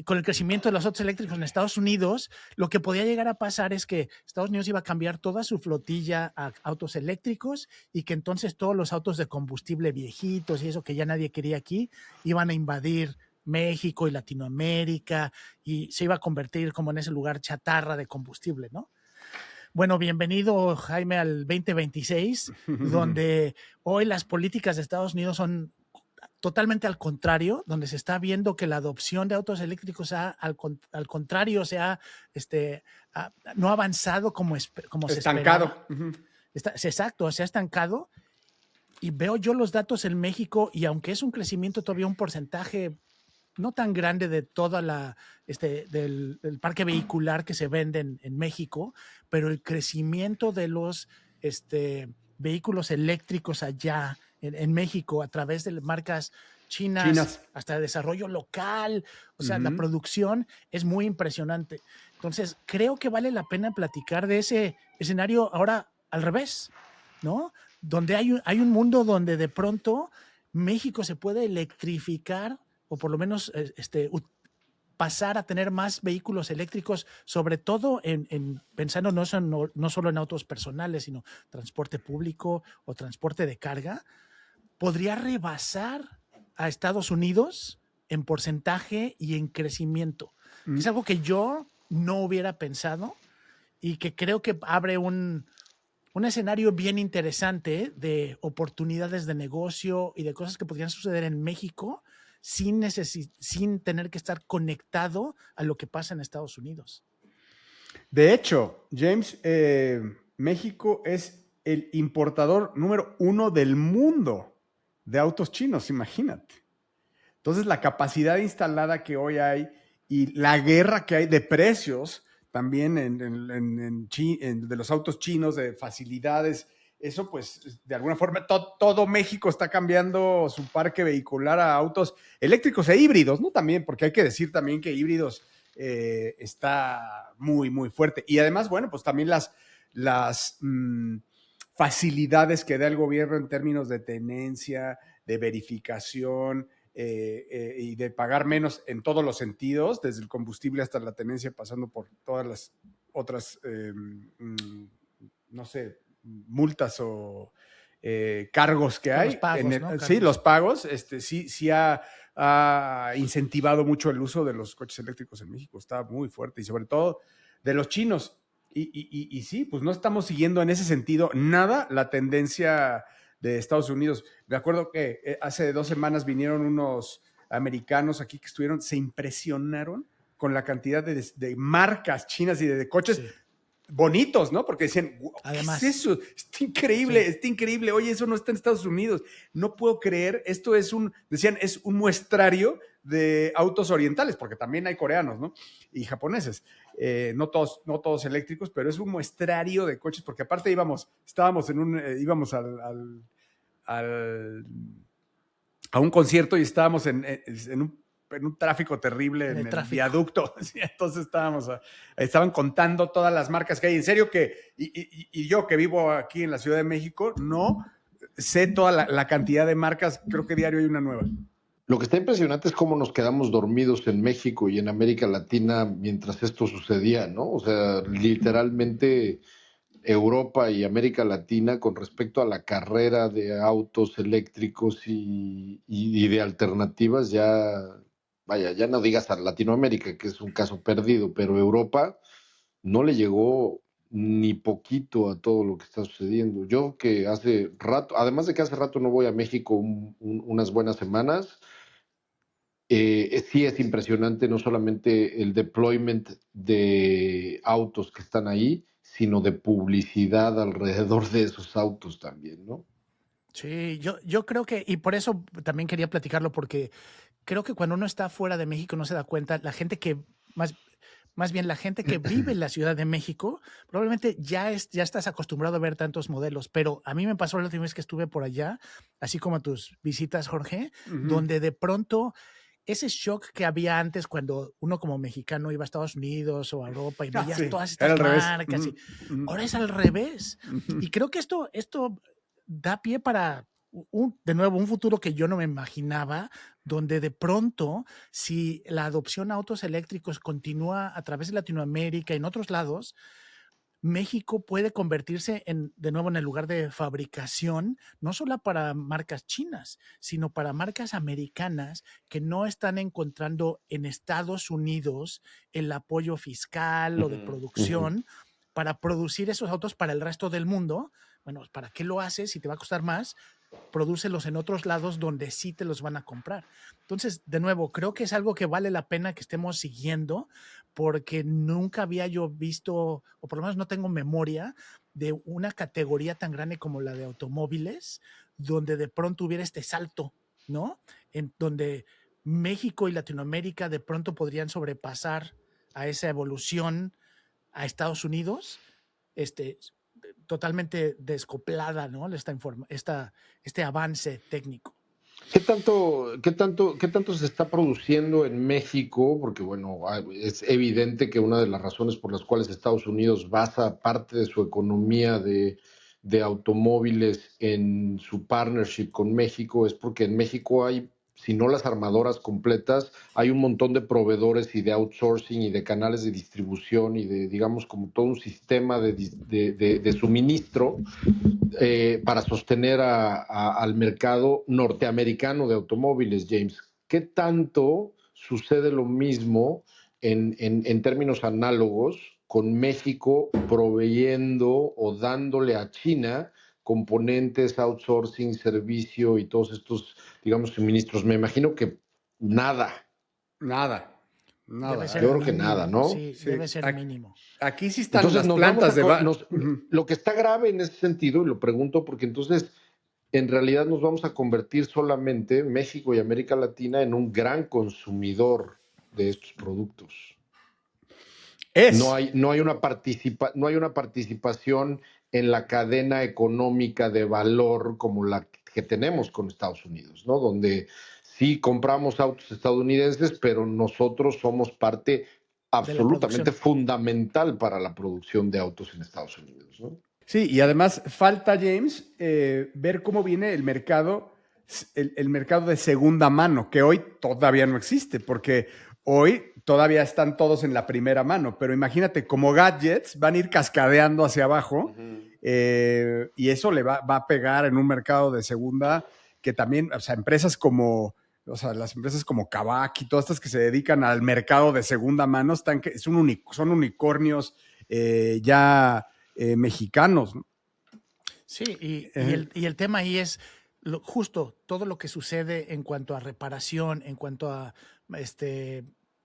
con el crecimiento de los autos eléctricos en Estados Unidos, lo que podía llegar a pasar es que Estados Unidos iba a cambiar toda su flotilla a autos eléctricos y que entonces todos los autos de combustible viejitos y eso que ya nadie quería aquí iban a invadir México y Latinoamérica y se iba a convertir como en ese lugar chatarra de combustible, ¿no? Bueno, bienvenido, Jaime, al 2026, donde hoy las políticas de Estados Unidos son totalmente al contrario, donde se está viendo que la adopción de autos eléctricos al contrario, no ha avanzado como se esperaba. Exacto, se ha estancado. Y veo yo los datos en México y aunque es un crecimiento todavía un porcentaje no tan grande de toda del parque vehicular que se vende en México, pero el crecimiento de los vehículos eléctricos allá en México a través de marcas chinas. Hasta desarrollo local, o sea, la producción es muy impresionante. Entonces, creo que vale la pena platicar de ese escenario ahora al revés, ¿no? Donde hay un mundo donde de pronto México se puede electrificar o por lo menos pasar a tener más vehículos eléctricos, sobre todo pensando no solo en autos personales, sino transporte público o transporte de carga, podría rebasar a Estados Unidos en porcentaje y en crecimiento. Es algo que yo no hubiera pensado y que creo que abre un escenario bien interesante de oportunidades de negocio y de cosas que podrían suceder en México sin tener que estar conectado a lo que pasa en Estados Unidos. De hecho, James, México es el importador número 1 del mundo de autos chinos, imagínate. Entonces, la capacidad instalada que hoy hay y la guerra que hay de precios también de los autos chinos, de facilidades, eso pues de alguna forma todo México está cambiando su parque vehicular a autos eléctricos e híbridos, ¿no? También, porque hay que decir también que híbridos está muy, muy fuerte. Y además, bueno, pues también las facilidades que da el gobierno en términos de tenencia, de verificación y de pagar menos en todos los sentidos, desde el combustible hasta la tenencia, pasando por todas las otras, no sé, multas o cargos que hay. Los pagos, ¿no? Sí, los pagos, sí ha incentivado mucho el uso de los coches eléctricos en México, está muy fuerte y sobre todo de los chinos. Y sí, pues no estamos siguiendo en ese sentido nada la tendencia de Estados Unidos. Me acuerdo que hace 2 semanas vinieron unos americanos aquí que se impresionaron con la cantidad de marcas chinas y de coches. Sí. Bonitos, ¿no? Porque decían, además, ¿qué es eso? Está increíble, sí. Está increíble. Oye, eso no está en Estados Unidos. No puedo creer. Esto es un muestrario de autos orientales, porque también hay coreanos, ¿no? Y japoneses. No todos eléctricos, pero es un muestrario de coches, porque aparte íbamos a un concierto y estábamos en un tráfico terrible en el viaducto. Entonces estaban contando todas las marcas que hay. En serio que, y yo que vivo aquí en la Ciudad de México, no sé toda la cantidad de marcas. Creo que diario hay una nueva. Lo que está impresionante es cómo nos quedamos dormidos en México y en América Latina mientras esto sucedía, ¿no? O sea, literalmente Europa y América Latina con respecto a la carrera de autos eléctricos y de alternativas, ya, vaya, ya no digas a Latinoamérica, que es un caso perdido, pero Europa no le llegó ni poquito a todo lo que está sucediendo. Yo que hace rato, además de que hace rato no voy a México unas buenas semanas, sí es impresionante no solamente el deployment de autos que están ahí, sino de publicidad alrededor de esos autos también, ¿no? Sí, yo creo que, y por eso también quería platicarlo, porque creo que cuando uno está fuera de México no se da cuenta, la gente que, más bien la gente que vive en la Ciudad de México, probablemente ya estás acostumbrado a ver tantos modelos, pero a mí me pasó la última vez que estuve por allá, así como tus visitas, Jorge, donde de pronto ese shock que había antes cuando uno como mexicano iba a Estados Unidos o a Europa y veías Sí, todas era estas al revés. marcas, ahora es al revés. Y creo que esto da pie para de nuevo un futuro que yo no me imaginaba, donde de pronto, si la adopción a autos eléctricos continúa a través de Latinoamérica y en otros lados, México puede convertirse de nuevo en el lugar de fabricación, no solo para marcas chinas, sino para marcas americanas que no están encontrando en Estados Unidos el apoyo fiscal o de producción para producir esos autos para el resto del mundo. Bueno, ¿para qué lo haces si te va a costar más? Prodúcelos en otros lados donde sí te los van a comprar. Entonces, de nuevo, creo que es algo que vale la pena que estemos siguiendo, porque nunca había yo visto, o por lo menos no tengo memoria, de una categoría tan grande como la de automóviles, donde de pronto hubiera este salto, ¿no? En donde México y Latinoamérica de pronto podrían sobrepasar a esa evolución a Estados Unidos, totalmente descoplada, ¿no? Este avance técnico. ¿Qué tanto se está produciendo en México? Porque, bueno, es evidente que una de las razones por las cuales Estados Unidos basa parte de su economía de automóviles en su partnership con México es porque en México hay, si no las armadoras completas, hay un montón de proveedores y de outsourcing y de canales de distribución y de, digamos, como todo un sistema de suministro para sostener al mercado norteamericano de automóviles, James. ¿Qué tanto sucede lo mismo en términos análogos con México proveyendo o dándole a China componentes, outsourcing, servicio y todos estos, digamos, suministros? Me imagino que nada. Nada. Debe ser Yo el creo que mínimo, nada, ¿no? sí, debe ser mínimo. Aquí sí están Entonces las plantas de... lo que está grave en ese sentido, y lo pregunto porque entonces en realidad nos vamos a convertir solamente, México y América Latina, en un gran consumidor de estos productos. No hay una participación en la cadena económica de valor como la que tenemos con Estados Unidos, ¿no? Donde sí compramos autos estadounidenses, pero nosotros somos parte absolutamente fundamental para la producción de autos en Estados Unidos, ¿no? Sí, y además falta, James, ver cómo viene el mercado de segunda mano, que hoy todavía no existe, porque hoy todavía están todos en la primera mano, pero imagínate, como gadgets van a ir cascadeando hacia abajo y eso le va a pegar en un mercado de segunda que también, o sea, empresas como... O sea, las empresas como Kavak y todas estas que se dedican al mercado de segunda mano son unicornios ya mexicanos, ¿no? Sí, y el tema ahí es justo todo lo que sucede en cuanto a reparación, en cuanto a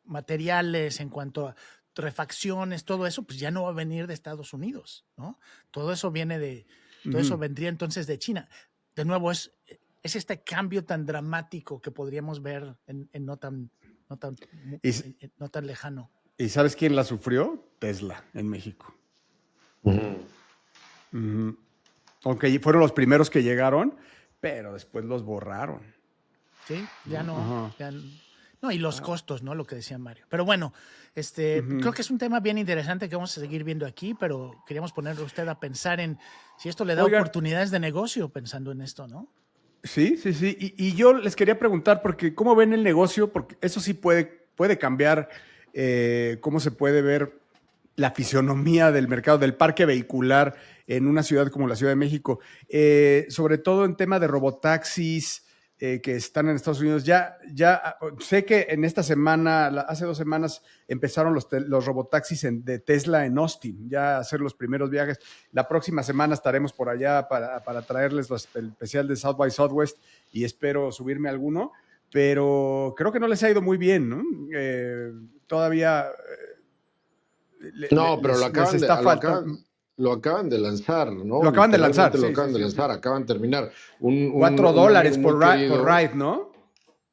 materiales, en cuanto a refacciones, todo eso, pues ya no va a venir de Estados Unidos, ¿no? Todo eso eso vendría entonces de China. De nuevo, es este cambio tan dramático que podríamos ver en no tan lejano. ¿Y sabes quién la sufrió? Tesla, en México. Aunque fueron los primeros que llegaron, pero después los borraron. Sí, ya no. No, y los costos, ¿no? Lo que decía Mario. Pero bueno, creo que es un tema bien interesante que vamos a seguir viendo aquí, pero queríamos ponerle a usted a pensar en si esto le da oportunidades de negocio pensando en esto, ¿no? Sí, sí, sí. Y yo les quería preguntar, porque ¿cómo ven el negocio? Porque eso sí puede cambiar cómo se puede ver la fisionomía del mercado, del parque vehicular en una ciudad como la Ciudad de México. Sobre todo en tema de robotaxis que están en Estados Unidos. Ya sé que en esta semana, hace 2 semanas, empezaron los robotaxis de Tesla en Austin, ya a hacer los primeros viajes. La próxima semana estaremos por allá para traerles el especial de South by Southwest y espero subirme alguno, pero creo que no les ha ido muy bien, ¿no? Todavía No, pero les está faltando. lo acaban de lanzar, ¿no? Lo acaban de lanzar, Literalmente lo sí, sí, acaban de sí, sí. lanzar, acaban de terminar. Un amigo $4 muy por querido, ride, ¿no?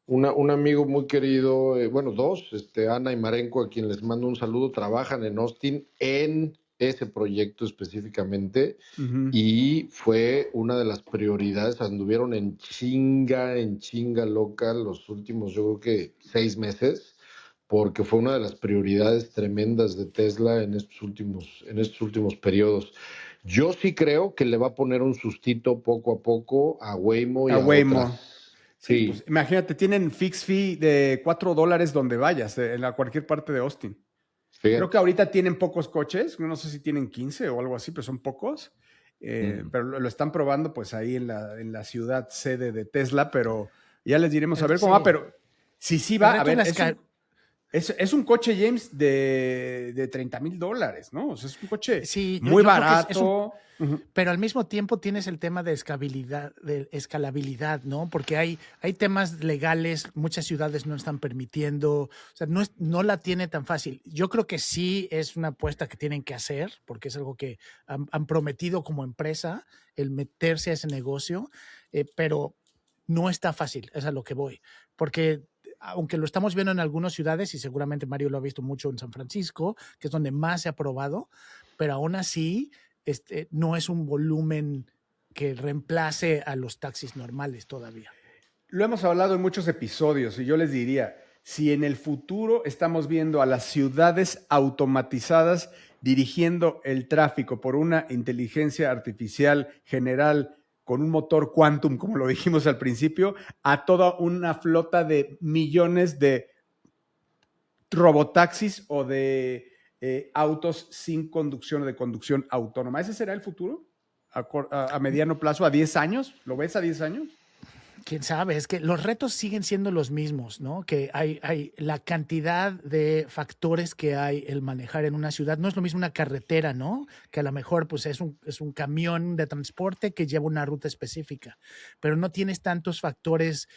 un amigo muy querido, bueno, dos, Ana y Marenco, a quien les mando un saludo, trabajan en Austin en ese proyecto específicamente Ujú. y fue una de las prioridades, anduvieron en chinga loca los últimos, yo creo que 6 meses, porque fue una de las prioridades tremendas de Tesla en estos últimos periodos. Yo sí creo que le va a poner un sustito poco a poco a Waymo y A a Waymo. otras. Sí, pues Sí, imagínate, tienen fix fee de $4 donde vayas, cualquier parte de Austin. Creo que fíjate. ahorita tienen pocos coches, no sé si tienen 15 o algo así, pero son pocos. Mm. Pero lo están probando pues ahí en la ciudad sede de Tesla, pero ya les diremos a ver cómo va. Sí, Pero si sí el va, a reto en ver, las es un coche, James, de $30,000, ¿no? O sea, es un coche sí, muy yo creo que es un, barato. Ujú. pero al mismo tiempo tienes el tema de escalabilidad, ¿no? Porque hay temas legales, muchas ciudades no están permitiendo, o sea, no la tiene tan fácil. Yo creo que sí es una apuesta que tienen que hacer, porque es algo que han prometido como empresa, el meterse a ese negocio, pero no está fácil, es a lo que voy, porque aunque lo estamos viendo en algunas ciudades, y seguramente Mario lo ha visto mucho en San Francisco, que es donde más se ha probado, pero aún así no es un volumen que reemplace a los taxis normales todavía. Lo hemos hablado en muchos episodios y yo les diría, si en el futuro estamos viendo a las ciudades automatizadas dirigiendo el tráfico por una inteligencia artificial general con un motor quantum, como lo dijimos al principio, a toda una flota de millones de robotaxis o de autos sin conducción o de conducción autónoma. ¿Ese será el futuro? A mediano plazo, a 10 años. ¿Lo ves a 10 años? Quién sabe, es que los retos siguen siendo los mismos, ¿no? Que hay la cantidad de factores que hay el manejar en una ciudad. No es lo mismo una carretera, ¿no? Que a lo mejor pues es un camión de transporte que lleva una ruta específica, pero no tienes tantos factores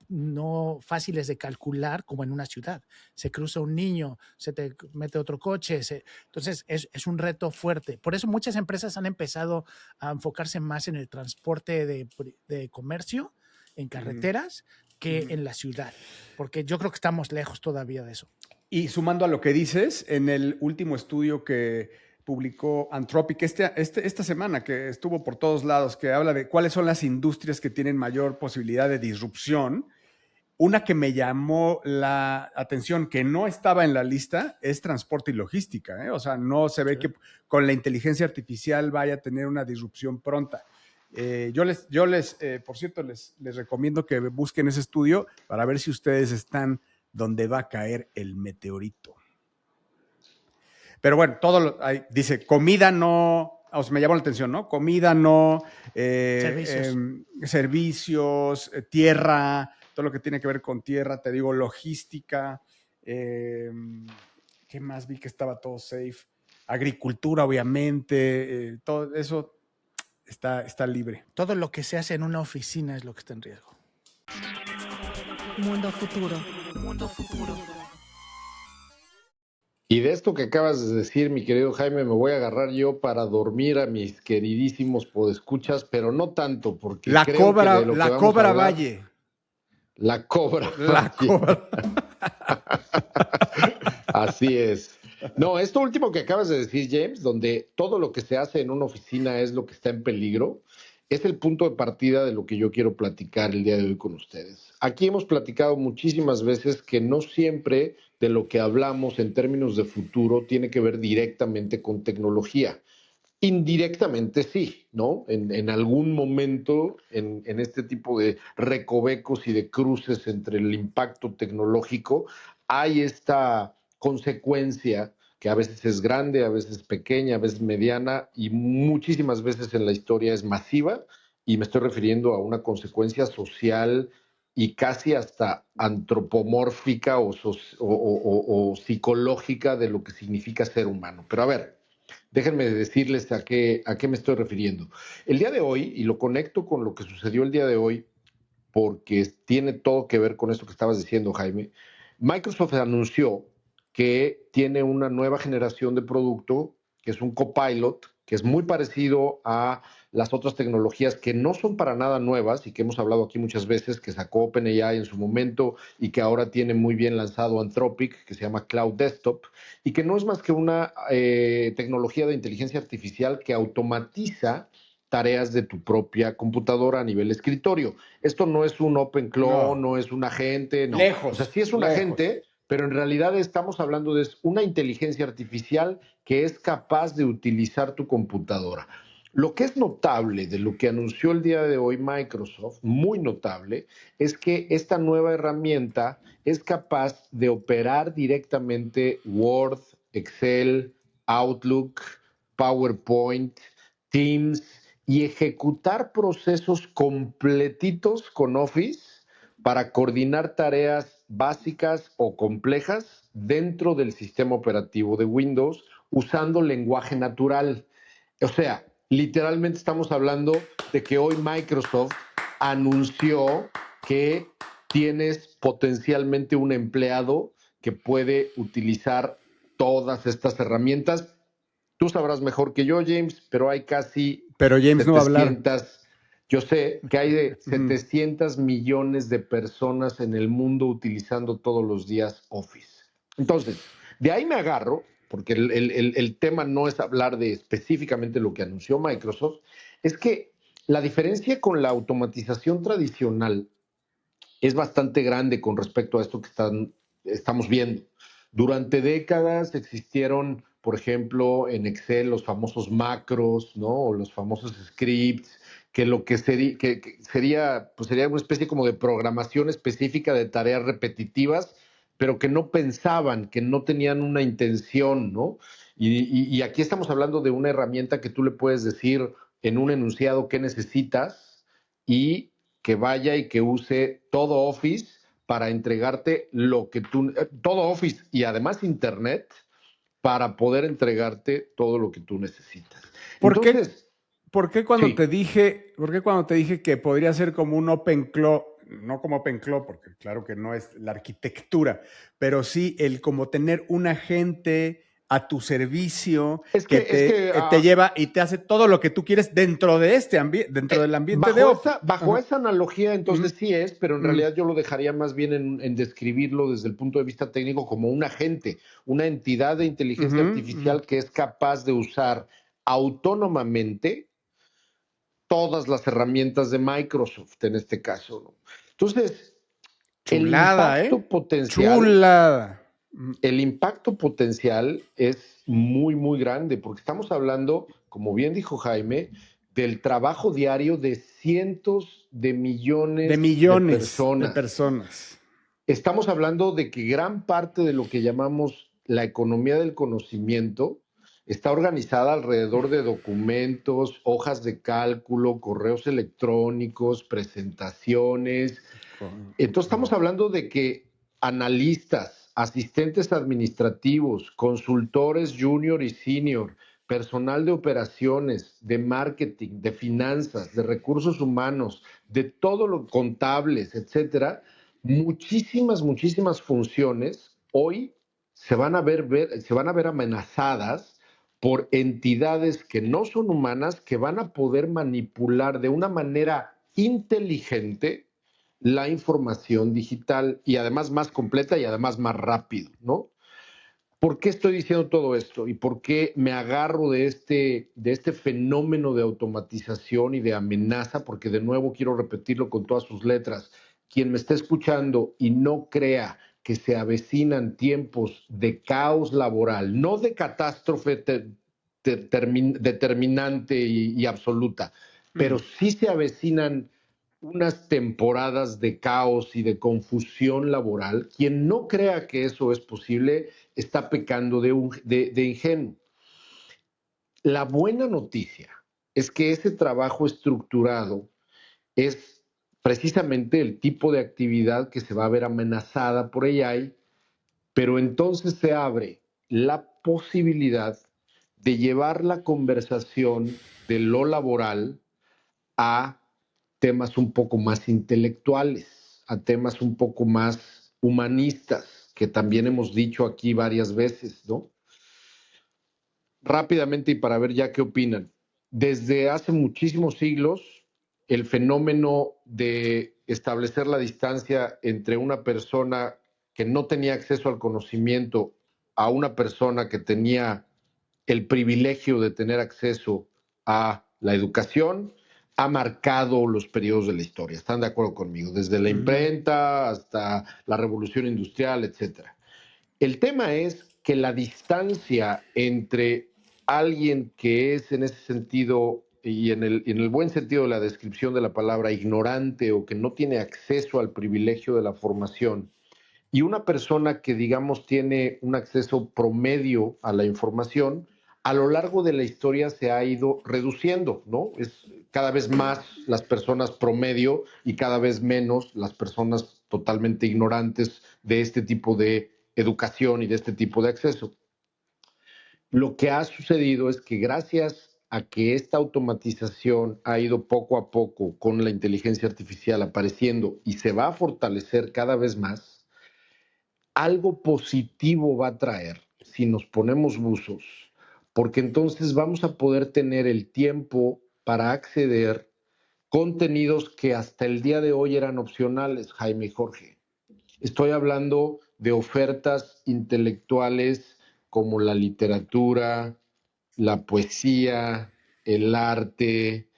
no fáciles de calcular como en una ciudad. Se cruza un niño, se te mete otro coche, entonces es un reto fuerte. Por eso muchas empresas han empezado a enfocarse más en el transporte de comercio, en carreteras, que en la ciudad, porque yo creo que estamos lejos todavía de eso. Y sumando a lo que dices, en el último estudio que publicó Anthropic esta semana, que estuvo por todos lados, que habla de cuáles son las industrias que tienen mayor posibilidad de disrupción, una que me llamó la atención, que no estaba en la lista, es transporte y logística, ¿eh? O sea, no se ve Sí. que con la inteligencia artificial vaya a tener una disrupción pronta. Por cierto, les recomiendo que busquen ese estudio para ver si ustedes están donde va a caer el meteorito. Pero bueno, dice, comida no, o sea, me llamó la atención, ¿no? Comida no, Servicios. servicios, tierra, todo lo que tiene que ver con tierra, te digo, logística, ¿qué más vi que estaba todo safe? Agricultura, obviamente, todo eso está libre. Todo lo que se hace en una oficina es lo que está en riesgo. Mundo futuro. Mundo futuro. Y de esto que acabas de decir, mi querido Jaime, me voy a agarrar yo para dormir a mis queridísimos podescuchas, pero no tanto, porque La creo que de lo que vamos a Cobra hablar, Valle. la cobra. La Cobra. Así es. No, esto último que acabas de decir, James, donde todo lo que se hace en una oficina es lo que está en peligro, es el punto de partida de lo que yo quiero platicar el día de hoy con ustedes. Aquí hemos platicado muchísimas veces que no siempre de lo que hablamos en términos de futuro tiene que ver directamente con tecnología. Indirectamente sí, ¿no? En algún momento, en este tipo de recovecos y de cruces entre el impacto tecnológico, hay esta consecuencia que a veces es grande, a veces pequeña, a veces mediana y muchísimas veces en la historia es masiva, y me estoy refiriendo a una consecuencia social y casi hasta antropomórfica o psicológica de lo que significa ser humano. Pero a ver, déjenme decirles a qué me estoy refiriendo. El día de hoy, y lo conecto con lo que sucedió el día de hoy, porque tiene todo que ver con esto que estabas diciendo, Jaime. Microsoft anunció que tiene una nueva generación de producto, que es un Copilot, que es muy parecido a las otras tecnologías que no son para nada nuevas y que hemos hablado aquí muchas veces, que sacó OpenAI en su momento y que ahora tiene muy bien lanzado Anthropic, que se llama Cloud Desktop, y que no es más que una tecnología de inteligencia artificial que automatiza tareas de tu propia computadora a nivel escritorio. Esto no es un OpenClaw, No, no es un agente, no. O sea, lejos, sí es un lejos. agente, pero en realidad estamos hablando de una inteligencia artificial que es capaz de utilizar tu computadora. Lo que es notable de lo que anunció el día de hoy Microsoft, muy notable, es que esta nueva herramienta es capaz de operar directamente Word, Excel, Outlook, PowerPoint, Teams y ejecutar procesos completitos con Office para coordinar tareas básicas o complejas dentro del sistema operativo de Windows usando lenguaje natural. O sea, literalmente estamos hablando de que hoy Microsoft anunció que tienes potencialmente un empleado que puede utilizar todas estas herramientas. Tú sabrás mejor que yo, James, pero hay casi Pero James no va a hablar. 700, yo sé que hay de 700 millones de personas en el mundo utilizando todos los días Office. Entonces, de ahí me agarro, porque el tema no es hablar de específicamente lo que anunció Microsoft, es que la diferencia con la automatización tradicional es bastante grande con respecto a esto que estamos viendo. Durante décadas existieron, por ejemplo, en Excel los famosos macros, ¿no? O los famosos scripts, que lo que sería, pues sería una especie como de programación específica de tareas repetitivas, pero que no pensaban, que no tenían una intención, ¿no? Y aquí estamos hablando de una herramienta que tú le puedes decir en un enunciado qué necesitas y que vaya y que use todo Office para entregarte lo que tú, todo Office y además Internet para poder entregarte todo lo que tú necesitas. ¿Por qué, Entonces, por qué cuando sí, por qué cuando te dije que podría ser como un OpenClaw, no como OpenClaw, porque claro que no es la arquitectura, pero sí el como tener un agente a tu servicio que te lleva y te hace todo lo que tú quieres dentro de este ambiente, dentro del ambiente de Office? bajo esa analogía, entonces Ujú. sí es, pero en Mm. realidad yo lo dejaría más bien en describirlo desde el punto de vista técnico como un agente, una entidad de inteligencia Ujú, ujú. artificial que es capaz de usar autónomamente todas las herramientas de Microsoft en este caso, ¿no? Entonces, el Chulada, impacto ¿eh? potencial, Chulada. el impacto potencial es muy, muy grande, porque estamos hablando, como bien dijo Jaime, del trabajo diario de cientos de De millones de millones de personas. personas. Estamos hablando de que gran parte de lo que llamamos la economía del conocimiento está organizada alrededor de documentos, hojas de cálculo, correos electrónicos, presentaciones. Entonces estamos hablando de que analistas, asistentes administrativos, consultores junior y senior, personal de operaciones, de marketing, de finanzas, de recursos humanos, de todo lo contables, etcétera, muchísimas funciones hoy se van a ver amenazadas por entidades que no son humanas, que van a poder manipular de una manera inteligente la información digital y además más completa y además más rápido, ¿no? ¿Por qué estoy diciendo todo esto y por qué me agarro de este fenómeno de automatización y de amenaza? Porque de nuevo quiero repetirlo con todas sus letras. Quien me esté escuchando y no crea que se avecinan tiempos de caos laboral, no de catástrofe determinante y absoluta, pero sí se avecinan unas temporadas de caos y de confusión laboral. Quien no crea que eso es posible está pecando de ingenuo. La buena noticia es que ese trabajo estructurado es precisamente el tipo de actividad que se va a ver amenazada por AI, pero entonces se abre la posibilidad de llevar la conversación de lo laboral a temas un poco más intelectuales, a temas un poco más humanistas, que también hemos dicho aquí varias veces, ¿no? Rápidamente y para ver ya qué opinan. Desde hace muchísimos siglos, el fenómeno de establecer la distancia entre una persona que no tenía acceso al conocimiento a una persona que tenía el privilegio de tener acceso a la educación ha marcado los periodos de la historia. ¿Están de acuerdo conmigo? Desde la imprenta hasta la revolución industrial, etcétera. El tema es que la distancia entre alguien que es en ese sentido y en el buen sentido de la descripción de la palabra ignorante o que no tiene acceso al privilegio de la formación y una persona que digamos tiene un acceso promedio a la información, a lo largo de la historia se ha ido reduciendo, ¿no? Es cada vez más las personas promedio y cada vez menos las personas totalmente ignorantes de este tipo de educación y de este tipo de acceso. Lo que ha sucedido es que gracias a que esta automatización ha ido poco a poco con la inteligencia artificial apareciendo y se va a fortalecer cada vez más, algo positivo va a traer si nos ponemos buzos, porque entonces vamos a poder tener el tiempo para acceder contenidos que hasta el día de hoy eran opcionales, Jaime y Jorge. Estoy hablando de ofertas intelectuales como la literatura, la poesía, el arte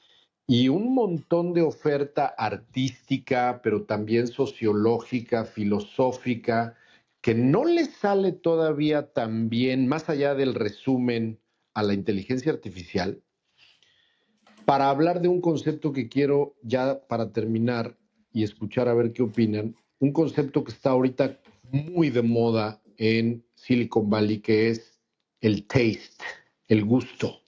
y un montón de oferta artística, pero también sociológica, filosófica, que no le sale todavía tan bien, más allá del resumen, a la inteligencia artificial, para hablar de un concepto que quiero ya para terminar y escuchar a ver qué opinan, un concepto que está ahorita muy de moda en Silicon Valley, que es el taste, el gusto.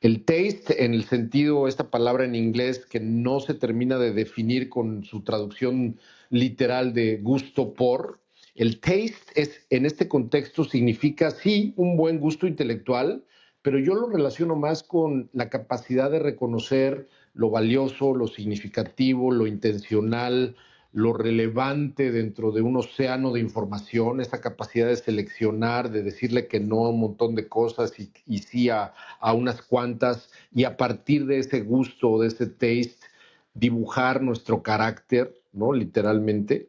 El taste, en el sentido, esta palabra en inglés que no se termina de definir con su traducción literal de gusto por, el taste es, en este contexto significa, sí, un buen gusto intelectual, pero yo lo relaciono más con la capacidad de reconocer lo valioso, lo significativo, lo intencional, lo relevante dentro de un océano de información, esa capacidad de seleccionar, de decirle que no a un montón de cosas y sí a unas cuantas, y a partir de ese gusto, de ese taste, dibujar nuestro carácter, ¿no? Literalmente.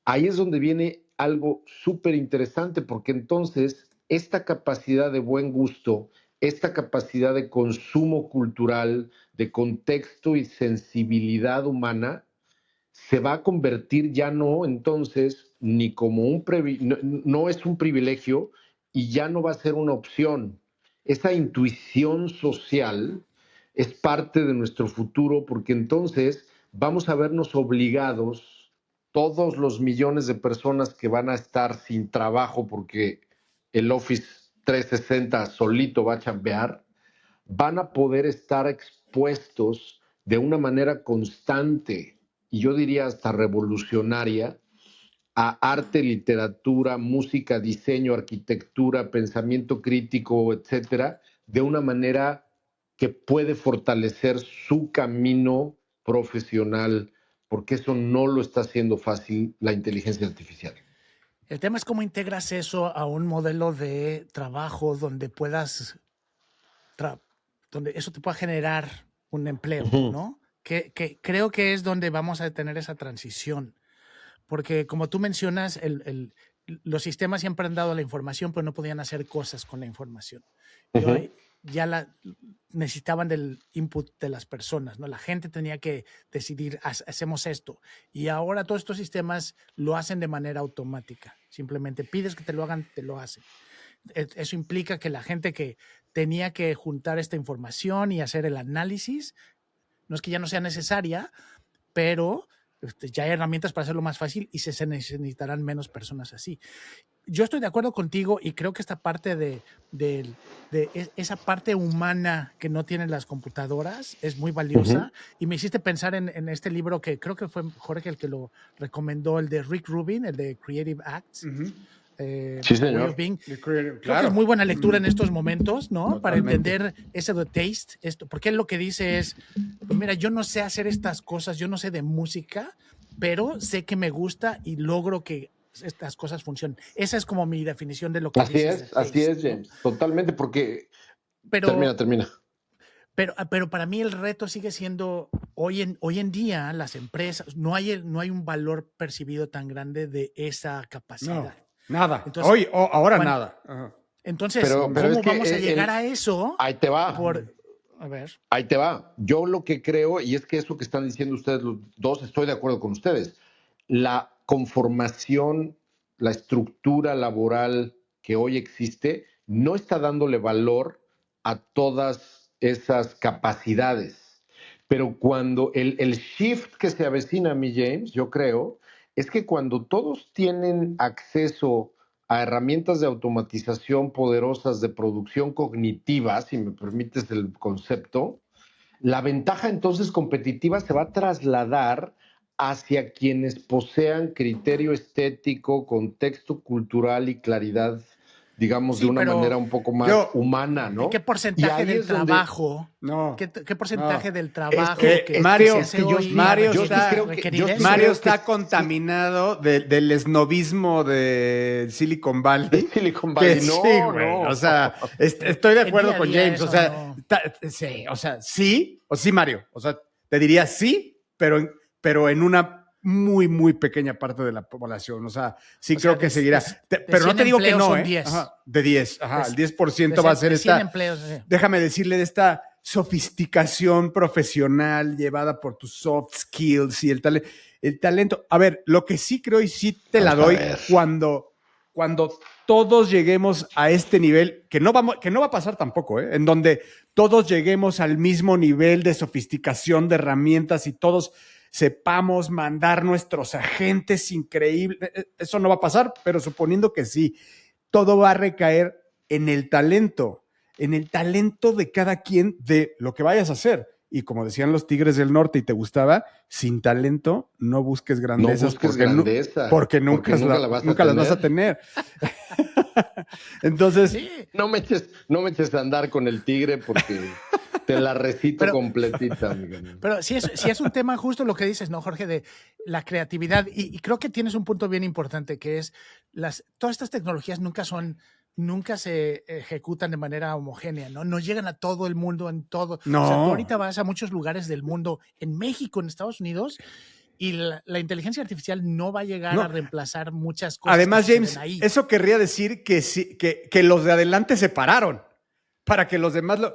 Ahí es donde viene algo súper interesante, porque entonces esta capacidad de buen gusto, esta capacidad de consumo cultural, de contexto y sensibilidad humana, se va a convertir ya no entonces ni como no es un privilegio y ya no va a ser una opción. Esa intuición social es parte de nuestro futuro porque entonces vamos a vernos obligados, todos los millones de personas que van a estar sin trabajo porque el Office 360 solito va a chambear, van a poder estar expuestos de una manera constante y yo diría hasta revolucionaria a arte, literatura, música, diseño, arquitectura, pensamiento crítico, etcétera, de una manera que puede fortalecer su camino profesional, porque eso no lo está haciendo fácil la inteligencia artificial. El tema es cómo integras eso a un modelo de trabajo donde puedas, donde eso te pueda generar un empleo, ¿no? Que creo que es donde vamos a tener esa transición. Porque como tú mencionas, los sistemas siempre han dado la información, pero no podían hacer cosas con la información. Y hoy ya necesitaban del input de las personas, ¿no? La gente tenía que decidir, hacemos esto. Y ahora todos estos sistemas lo hacen de manera automática. Simplemente pides que te lo hagan, te lo hacen. Eso implica que la gente que tenía que juntar esta información y hacer el análisis, no es que ya no sea necesaria, pero ya hay herramientas para hacerlo más fácil y se necesitarán menos personas así. Yo estoy de acuerdo contigo y creo que esta parte de esa parte humana que no tienen las computadoras es muy valiosa. Y me hiciste pensar en este libro que creo que fue Jorge el que lo recomendó, el de Rick Rubin, el de Creative Acts. Sí, señor. Way of Being. Creo que es muy buena lectura en estos momentos, ¿no? Totalmente. Para entender eso de taste, porque él lo que dice es, pues mira, yo no sé hacer estas cosas, yo no sé de música, pero sé que me gusta y logro que estas cosas funcionen. Esa es como mi definición de lo que dices. Así es, James, ¿no? Totalmente, porque... Pero, Termina. Pero para mí el reto sigue siendo, hoy en día, las empresas, no hay un valor percibido tan grande de esa capacidad. No. Nada. Entonces, ahora nada. Ajá. Entonces, pero ¿cómo es que vamos a llegar a eso? Ahí te va. A ver. Ahí te va. Yo lo que creo, y es que eso que están diciendo ustedes los dos, estoy de acuerdo con ustedes. La conformación, la estructura laboral que hoy existe, no está dándole valor a todas esas capacidades. Pero cuando el shift que se avecina a mí, James, yo creo, es que cuando todos tienen acceso a herramientas de automatización poderosas de producción cognitiva, si me permites el concepto, la ventaja entonces competitiva se va a trasladar hacia quienes posean criterio estético, contexto cultural y claridad, digamos, de una manera un poco más humana, ¿no? ¿Qué porcentaje del trabajo? ¿Qué porcentaje del trabajo Mario está contaminado del esnovismo de Silicon Valley. De Silicon Valley, sí, güey. O sea, estoy de acuerdo con James. O sea, sí, Mario. O sea, te diría sí, pero en una muy, muy pequeña parte de la población. O sea, sí creo que seguirá. Pero no te digo que no, ¿eh? 10. Ajá, de 10. Ajá, el 10% va a ser esta. Empleos, déjame decirle de esta sofisticación profesional llevada por tus soft skills y el talento. A ver, lo que sí creo y sí te la doy cuando todos lleguemos a este nivel, que no va a pasar tampoco, en donde todos lleguemos al mismo nivel de sofisticación de herramientas y todos sepamos mandar nuestros agentes increíbles. Eso no va a pasar, pero suponiendo que sí, todo va a recaer en el talento de cada quien de lo que vayas a hacer. Y como decían los Tigres del Norte y te gustaba, sin talento no busques grandezas, porque nunca las vas a tener. Entonces, sí. No me eches a andar con el tigre porque te la recito completita. Miguel. Pero sí es un tema justo lo que dices, ¿no, Jorge? De la creatividad. Y creo que tienes un punto bien importante, que es todas estas tecnologías nunca se ejecutan de manera homogénea, ¿no? No llegan a todo el mundo en todo. No. O sea, tú ahorita vas a muchos lugares del mundo, en México, en Estados Unidos, y la inteligencia artificial no va a llegar a reemplazar muchas cosas. Además, que James, ahí. Eso querría decir que los de adelante se pararon para que los demás lo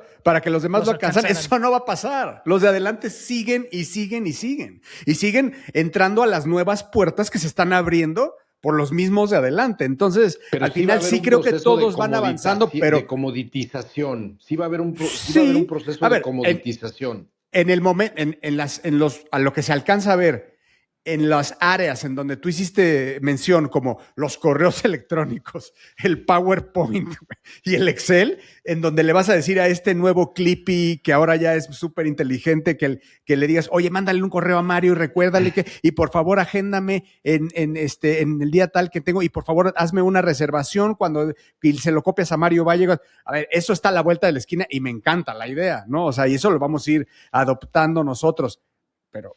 alcanzaran. Eso no va a pasar. Los de adelante siguen y siguen y siguen. Y siguen entrando a las nuevas puertas que se están abriendo por los mismos de adelante. Entonces, al final sí creo que todos van avanzando, pero... De comoditización. Sí va a haber un proceso de comoditización. En el momento, a lo que se alcanza a ver, en las áreas en donde tú hiciste mención, como los correos electrónicos, el PowerPoint y el Excel, en donde le vas a decir a este nuevo Clippy, que ahora ya es súper inteligente, que le digas, oye, mándale un correo a Mario y recuérdale y por favor agéndame en el día tal que tengo, y por favor hazme una reservación y se lo copias a Mario Vallejo. A ver, eso está a la vuelta de la esquina y me encanta la idea, ¿no? O sea, y eso lo vamos a ir adoptando nosotros, pero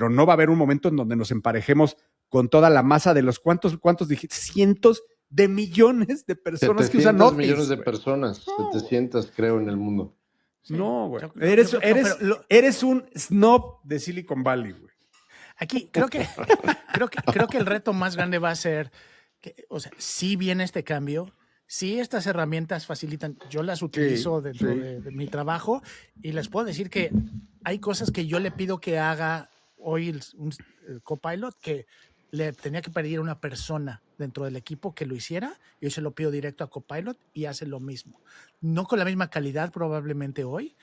no va a haber un momento en donde nos emparejemos con toda la masa de los ¿cuántos dijiste? Cientos de millones de personas que usan Office. Millones de personas, 700 creo en el mundo. Sí. No, güey. Eres un snob de Silicon Valley, güey. Aquí creo que el reto más grande va a ser sí viene este cambio. Sí, estas herramientas facilitan, yo las utilizo dentro de mi trabajo y les puedo decir que hay cosas que yo le pido que haga hoy el Copilot que le tenía que pedir a una persona dentro del equipo que lo hiciera, yo se lo pido directo a Copilot y hace lo mismo. No con la misma calidad probablemente hoy,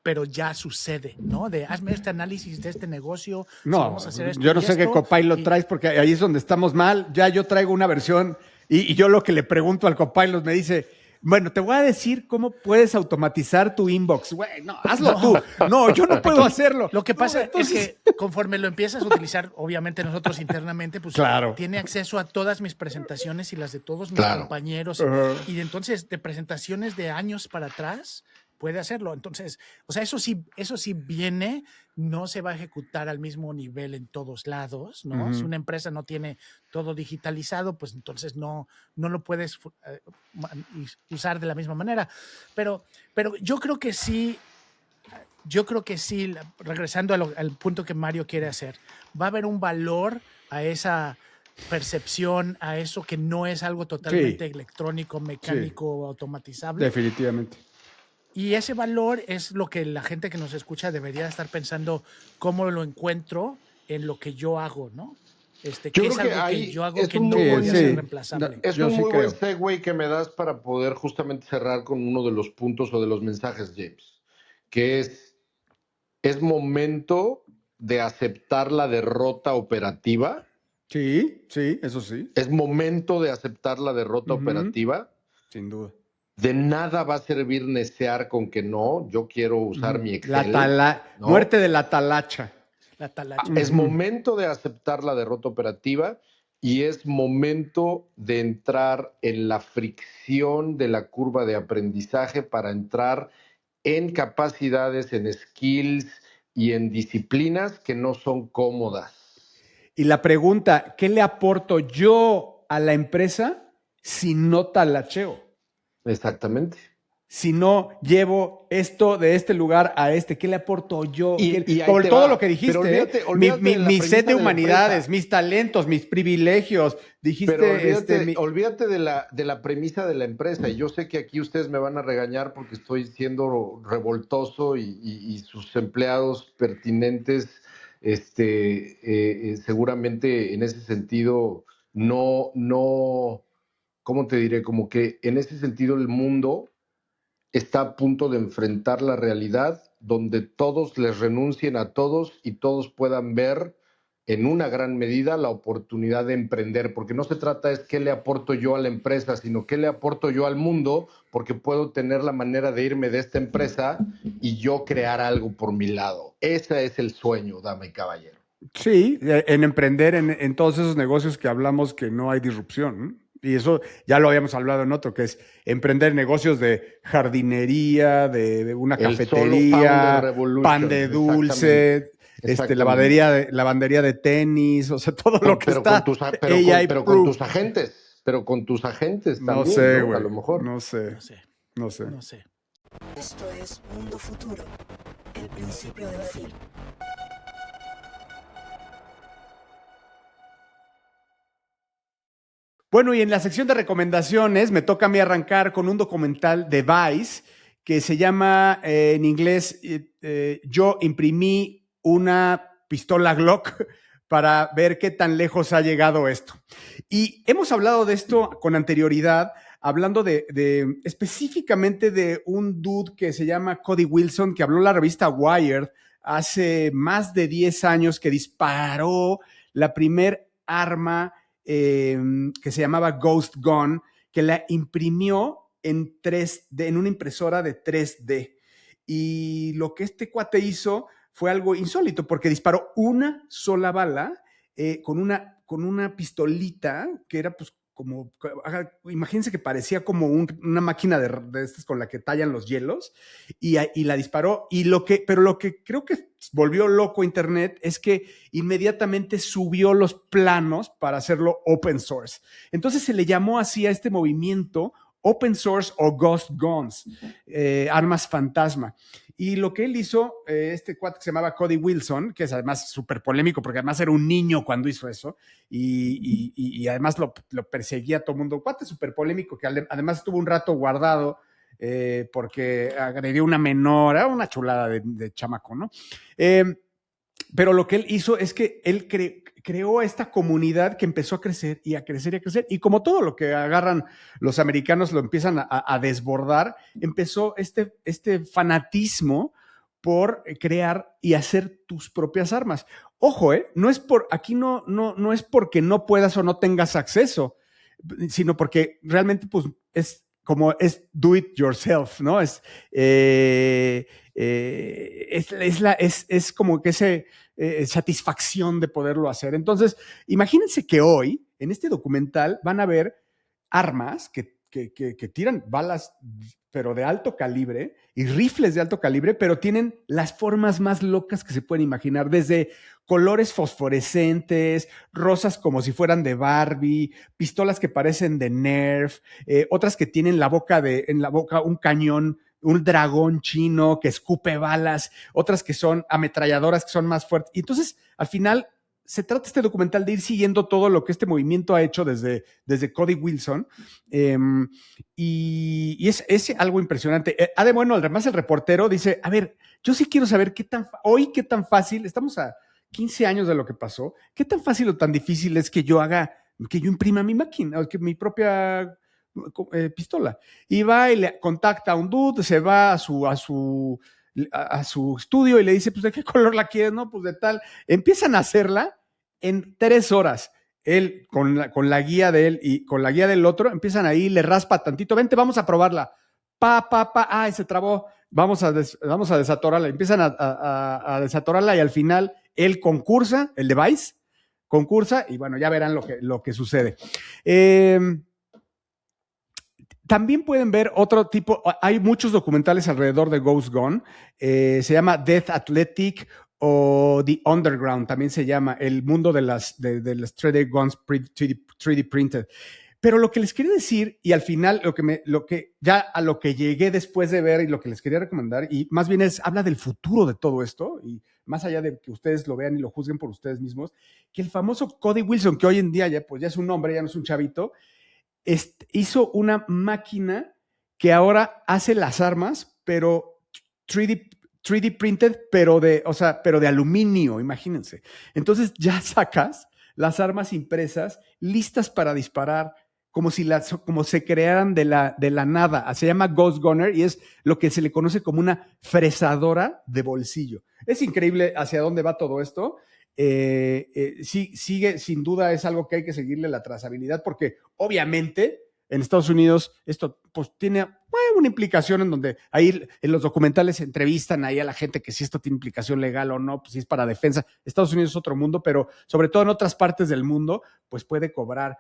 pero ya sucede, ¿no? De hazme este análisis de este negocio. No, si vamos a hacer esto yo no y sé qué esto, Copilot y- traes porque ahí es donde estamos mal. Ya yo traigo una versión y yo lo que le pregunto al Copilot me dice, bueno, te voy a decir cómo puedes automatizar tu inbox. Güey, no, hazlo No. tú. No, yo no puedo hacerlo. Lo que No, pasa entonces- es que conforme lo empiezas a utilizar, obviamente nosotros internamente, pues Claro. tiene acceso a todas mis presentaciones y las de todos mis Claro. compañeros. Ajá. Y entonces, de presentaciones de años para atrás, puede hacerlo. Entonces, o sea, eso sí viene, no se va a ejecutar al mismo nivel en todos lados, ¿no? Ujú. Si una empresa no tiene todo digitalizado, pues entonces no lo puedes usar de la misma manera. Pero yo creo que sí, regresando al punto que Mario quiere hacer, va a haber un valor a esa percepción, a eso que no es algo totalmente electrónico, mecánico, automatizable. Definitivamente. Y ese valor es lo que la gente que nos escucha debería estar pensando, cómo lo encuentro en lo que yo hago, ¿no? Yo ¿Qué creo es que algo que ahí yo hago es que un no muy podría buen- ser sí. reemplazable? Es Yo un sí muy creo. buen segue que me das para poder justamente cerrar con uno de los puntos o de los mensajes, James, que es momento de aceptar la derrota operativa. Sí, sí, eso sí. Es momento de aceptar la derrota Ujú. operativa. Sin duda. De nada va a servir necear con que no, yo quiero usar mi Excel. ¿no? Muerte de la talacha. La talacha. Es momento de aceptar la derrota operativa y es momento de entrar en la fricción de la curva de aprendizaje para entrar en capacidades, en skills y en disciplinas que no son cómodas. Y la pregunta, ¿qué le aporto yo a la empresa si no talacheo? Exactamente. Si no llevo esto de este lugar a este, ¿qué le aporto yo? Y ahí Por te todo va. lo que dijiste, Pero olvídate mi de la mi premisa set de de la humanidades, empresa. mis talentos, mis privilegios. Dijiste, Pero olvídate de la premisa de la empresa. Y yo sé que aquí ustedes me van a regañar porque estoy siendo revoltoso y sus empleados pertinentes, seguramente en ese sentido no, ¿cómo te diré? Como que en ese sentido el mundo está a punto de enfrentar la realidad donde todos les renuncien a todos y todos puedan ver en una gran medida la oportunidad de emprender, porque no se trata es qué le aporto yo a la empresa, sino qué le aporto yo al mundo, porque puedo tener la manera de irme de esta empresa y yo crear algo por mi lado. Ese es el sueño, dama y caballero. sí, en emprender en todos esos negocios que hablamos que no hay disrupción. ¿No? Y eso ya lo habíamos hablado en otro, que es emprender negocios de jardinería, de una El solo cafetería, founder revolution, pan de dulce, exactamente. lavandería de tenis, o sea, todo lo que Pero está AI con proof. tus agentes, pero con tus agentes No también, sé, ¿no? güey. A lo mejor. No sé. No sé, No sé. no sé. Esto es Mundo Futuro, el principio del fin. Bueno, y en la sección de recomendaciones me toca a mí arrancar con un documental de Vice que se llama en inglés Yo imprimí una pistola Glock para ver qué tan lejos ha llegado esto. Y hemos hablado de esto con anterioridad, hablando de específicamente de un dude que se llama Cody Wilson, que habló en la revista Wired hace más de 10 años, que disparó la primer arma que se llamaba Ghost Gun, que la imprimió en 3D, en una impresora de 3D. Y lo que este cuate hizo fue algo insólito, porque disparó una sola bala con una pistolita que era pues como, imagínense que parecía como una máquina de estas con la que tallan los hielos, y la disparó. Pero lo que creo que volvió loco a Internet es que inmediatamente subió los planos para hacerlo open source. Entonces se le llamó así a este movimiento open source o ghost guns, armas fantasma. Y lo que él hizo, este cuate que se llamaba Cody Wilson, que es además súper polémico, porque además era un niño cuando hizo eso, y además lo perseguía a todo el mundo. Cuate súper polémico, que además estuvo un rato guardado porque agredió una menor, una chulada de chamaco, ¿no? Pero lo que él hizo es que él creó esta comunidad que empezó a crecer y a crecer y a crecer. Y como todo lo que agarran los americanos lo empiezan a desbordar, empezó este fanatismo por crear y hacer tus propias armas. Ojo, no es aquí no es porque no puedas o no tengas acceso, sino porque realmente pues es como es do it yourself, ¿no? Es como que esa satisfacción de poderlo hacer. Entonces, imagínense que hoy, en este documental, van a ver armas que tiran balas, pero de alto calibre, y rifles de alto calibre, pero tienen las formas más locas que se pueden imaginar, desde colores fosforescentes, rosas como si fueran de Barbie, pistolas que parecen de Nerf, otras que tienen en la boca un cañón, un dragón chino que escupe balas, otras que son ametralladoras que son más fuertes. Y entonces, al final, se trata este documental de ir siguiendo todo lo que este movimiento ha hecho desde Cody Wilson, y es algo impresionante. Bueno, además el reportero dice, a ver, yo sí quiero saber qué tan fácil, estamos a 15 años de lo que pasó, qué tan fácil o tan difícil es que yo imprima mi máquina, mi propia pistola. Y va y le contacta a un dude, se va a su estudio y le dice, pues, ¿de qué color la quieres? No, pues de tal. Empiezan a hacerla en 3 horas. Él, con la guía de él y con la guía del otro, empiezan ahí, le raspa tantito, vente, vamos a probarla. Ay, se trabó, vamos a desatorarla. Empiezan a desatorarla y al final él concursa, el device, concursa y bueno, ya verán lo que sucede. También pueden ver otro tipo, hay muchos documentales alrededor de Ghost Gone, se llama Death Athletic o The Underground, también se llama el mundo de las 3D guns 3D printed. Pero lo que les quería decir, y al final lo que llegué después de ver y lo que les quería recomendar, y más bien habla del futuro de todo esto, y más allá de que ustedes lo vean y lo juzguen por ustedes mismos, que el famoso Cody Wilson, que hoy en día ya es un hombre, ya no es un chavito, hizo una máquina que ahora hace las armas, pero 3D printed, pero de aluminio, imagínense. Entonces ya sacas las armas impresas listas para disparar, como se crearan de la nada. Se llama Ghost Gunner y es lo que se le conoce como una fresadora de bolsillo. Es increíble hacia dónde va todo esto. Sí, sigue, sin duda es algo que hay que seguirle la trazabilidad, porque obviamente en Estados Unidos esto pues tiene una implicación en donde ahí en los documentales entrevistan ahí a la gente que si esto tiene implicación legal o no, pues si es para defensa. Estados Unidos es otro mundo, pero sobre todo en otras partes del mundo pues puede cobrar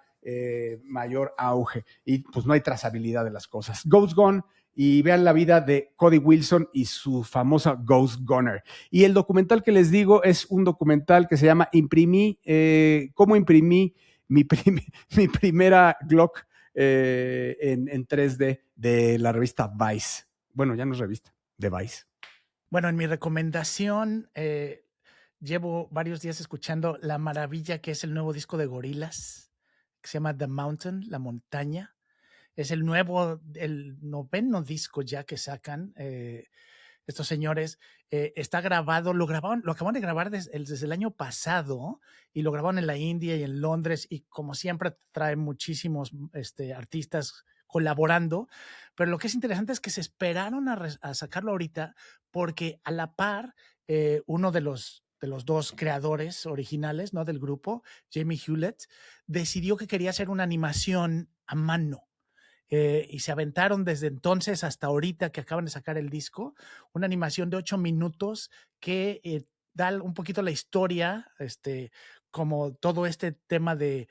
mayor auge y pues no hay trazabilidad de las cosas. Ghost Gone, y vean la vida de Cody Wilson y su famosa Ghost Gunner. Y el documental que les digo es un documental que se llama ¿Cómo imprimí mi primera Glock en 3D de la revista Vice? Bueno, ya no es revista, de Vice. Bueno, en mi recomendación, llevo varios días escuchando la maravilla que es el nuevo disco de Gorillaz, que se llama The Mountain, La Montaña. Es el 9º disco ya que sacan estos señores. Está grabado, lo acaban de grabar desde el año pasado y lo grabaron en la India y en Londres, y como siempre traen muchísimos artistas colaborando, pero lo que es interesante es que se esperaron a sacarlo ahorita porque a la par uno de los 2 creadores originales, ¿no?, del grupo, Jamie Hewlett, decidió que quería hacer una animación a mano. Y se aventaron desde entonces hasta ahorita que acaban de sacar el disco, una animación de 8 minutos que da un poquito la historia, como todo este tema de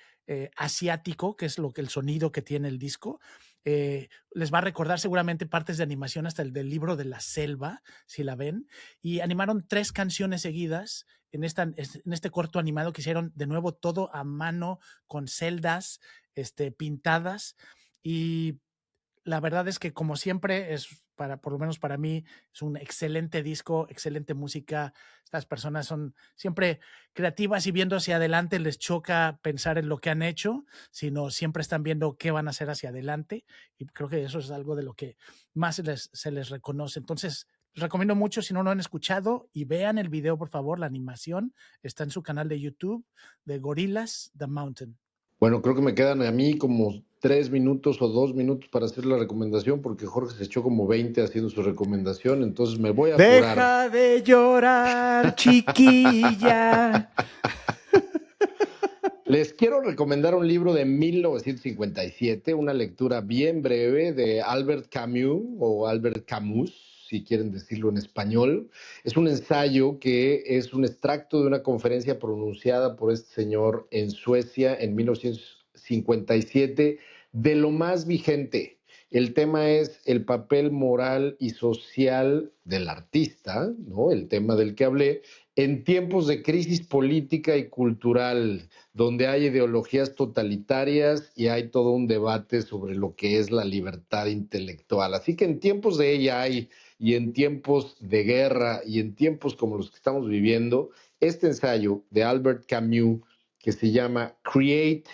asiático, que es el sonido que tiene el disco. Les va a recordar seguramente partes de animación hasta el del Libro de la Selva, si la ven, y animaron 3 canciones seguidas en este corto animado que hicieron de nuevo todo a mano con celdas pintadas. Y la verdad es que, como siempre, por lo menos para mí, es un excelente disco, excelente música. Estas personas son siempre creativas y viendo hacia adelante les choca pensar en lo que han hecho, sino siempre están viendo qué van a hacer hacia adelante. Y creo que eso es algo de lo que más se les reconoce. Entonces, recomiendo mucho si no lo han escuchado y vean el video, por favor, la animación está en su canal de YouTube de Gorillaz The Mountain. Bueno, creo que me quedan a mí como 3 minutos o 2 minutos para hacer la recomendación porque Jorge se echó como 20 haciendo su recomendación, entonces me voy a apurar. Deja de llorar, chiquilla. Les quiero recomendar un libro de 1957, una lectura bien breve de Albert Camus o Albert Camus, si quieren decirlo en español. Es un ensayo que es un extracto de una conferencia pronunciada por este señor en Suecia en 1957 de lo más vigente. El tema es el papel moral y social del artista, ¿no? El tema del que hablé, en tiempos de crisis política y cultural, donde hay ideologías totalitarias y hay todo un debate sobre lo que es la libertad intelectual. Así que en tiempos de AI y en tiempos de guerra y en tiempos como los que estamos viviendo, este ensayo de Albert Camus, que se llama Create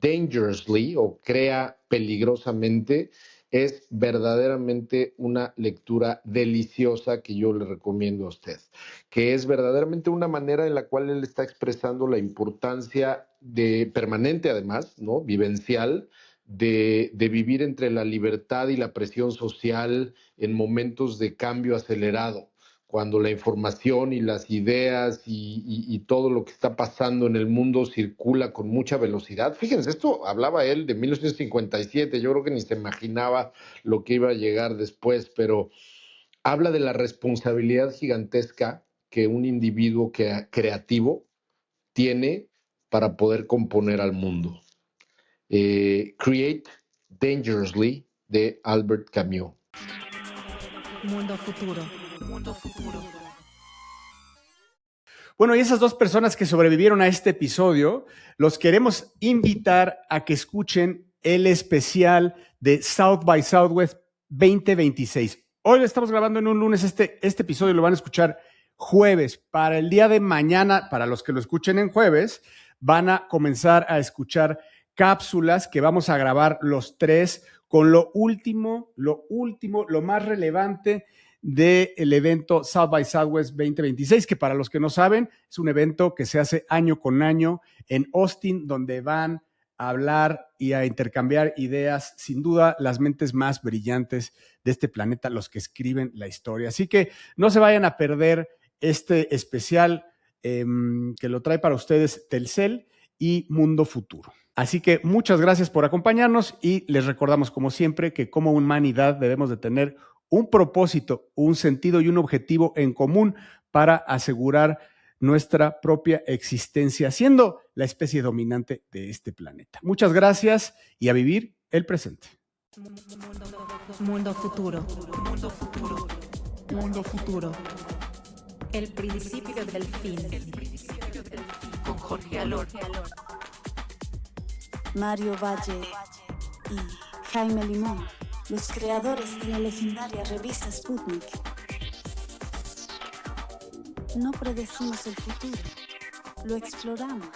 Dangerously o Crea Peligrosamente, es verdaderamente una lectura deliciosa que yo le recomiendo a usted, que es verdaderamente una manera en la cual él está expresando la importancia de permanente, además, ¿no? Vivencial, de vivir entre la libertad y la presión social en momentos de cambio acelerado, cuando la información y las ideas y todo lo que está pasando en el mundo circula con mucha velocidad. Fíjense, esto hablaba él de 1957, yo creo que ni se imaginaba lo que iba a llegar después, pero habla de la responsabilidad gigantesca que un individuo creativo tiene para poder componer al mundo. Create Dangerously, de Albert Camus. Mundo futuro. Mundo futuro. Bueno, y esas dos personas que sobrevivieron a este episodio, los queremos invitar a que escuchen el especial de South by Southwest 2026. Hoy lo estamos grabando en un lunes, este episodio lo van a escuchar jueves. Para el día de mañana, para los que lo escuchen en jueves, van a comenzar a escuchar cápsulas que vamos a grabar los tres con lo último, lo más relevante del evento South by Southwest 2026, que para los que no saben, es un evento que se hace año con año en Austin, donde van a hablar y a intercambiar ideas, sin duda, las mentes más brillantes de este planeta, los que escriben la historia. Así que no se vayan a perder este especial que lo trae para ustedes Telcel y Mundo Futuro. Así que muchas gracias por acompañarnos y les recordamos, como siempre, que como humanidad debemos de tener un propósito, un sentido y un objetivo en común para asegurar nuestra propia existencia, siendo la especie dominante de este planeta. Muchas gracias y a vivir el presente. Mundo futuro. Mundo futuro. Mundo futuro. El principio del fin. Con Jorge Alor. Mario Valle y Jaime Limón, los creadores de la legendaria revista Sputnik. No predecimos el futuro, lo exploramos.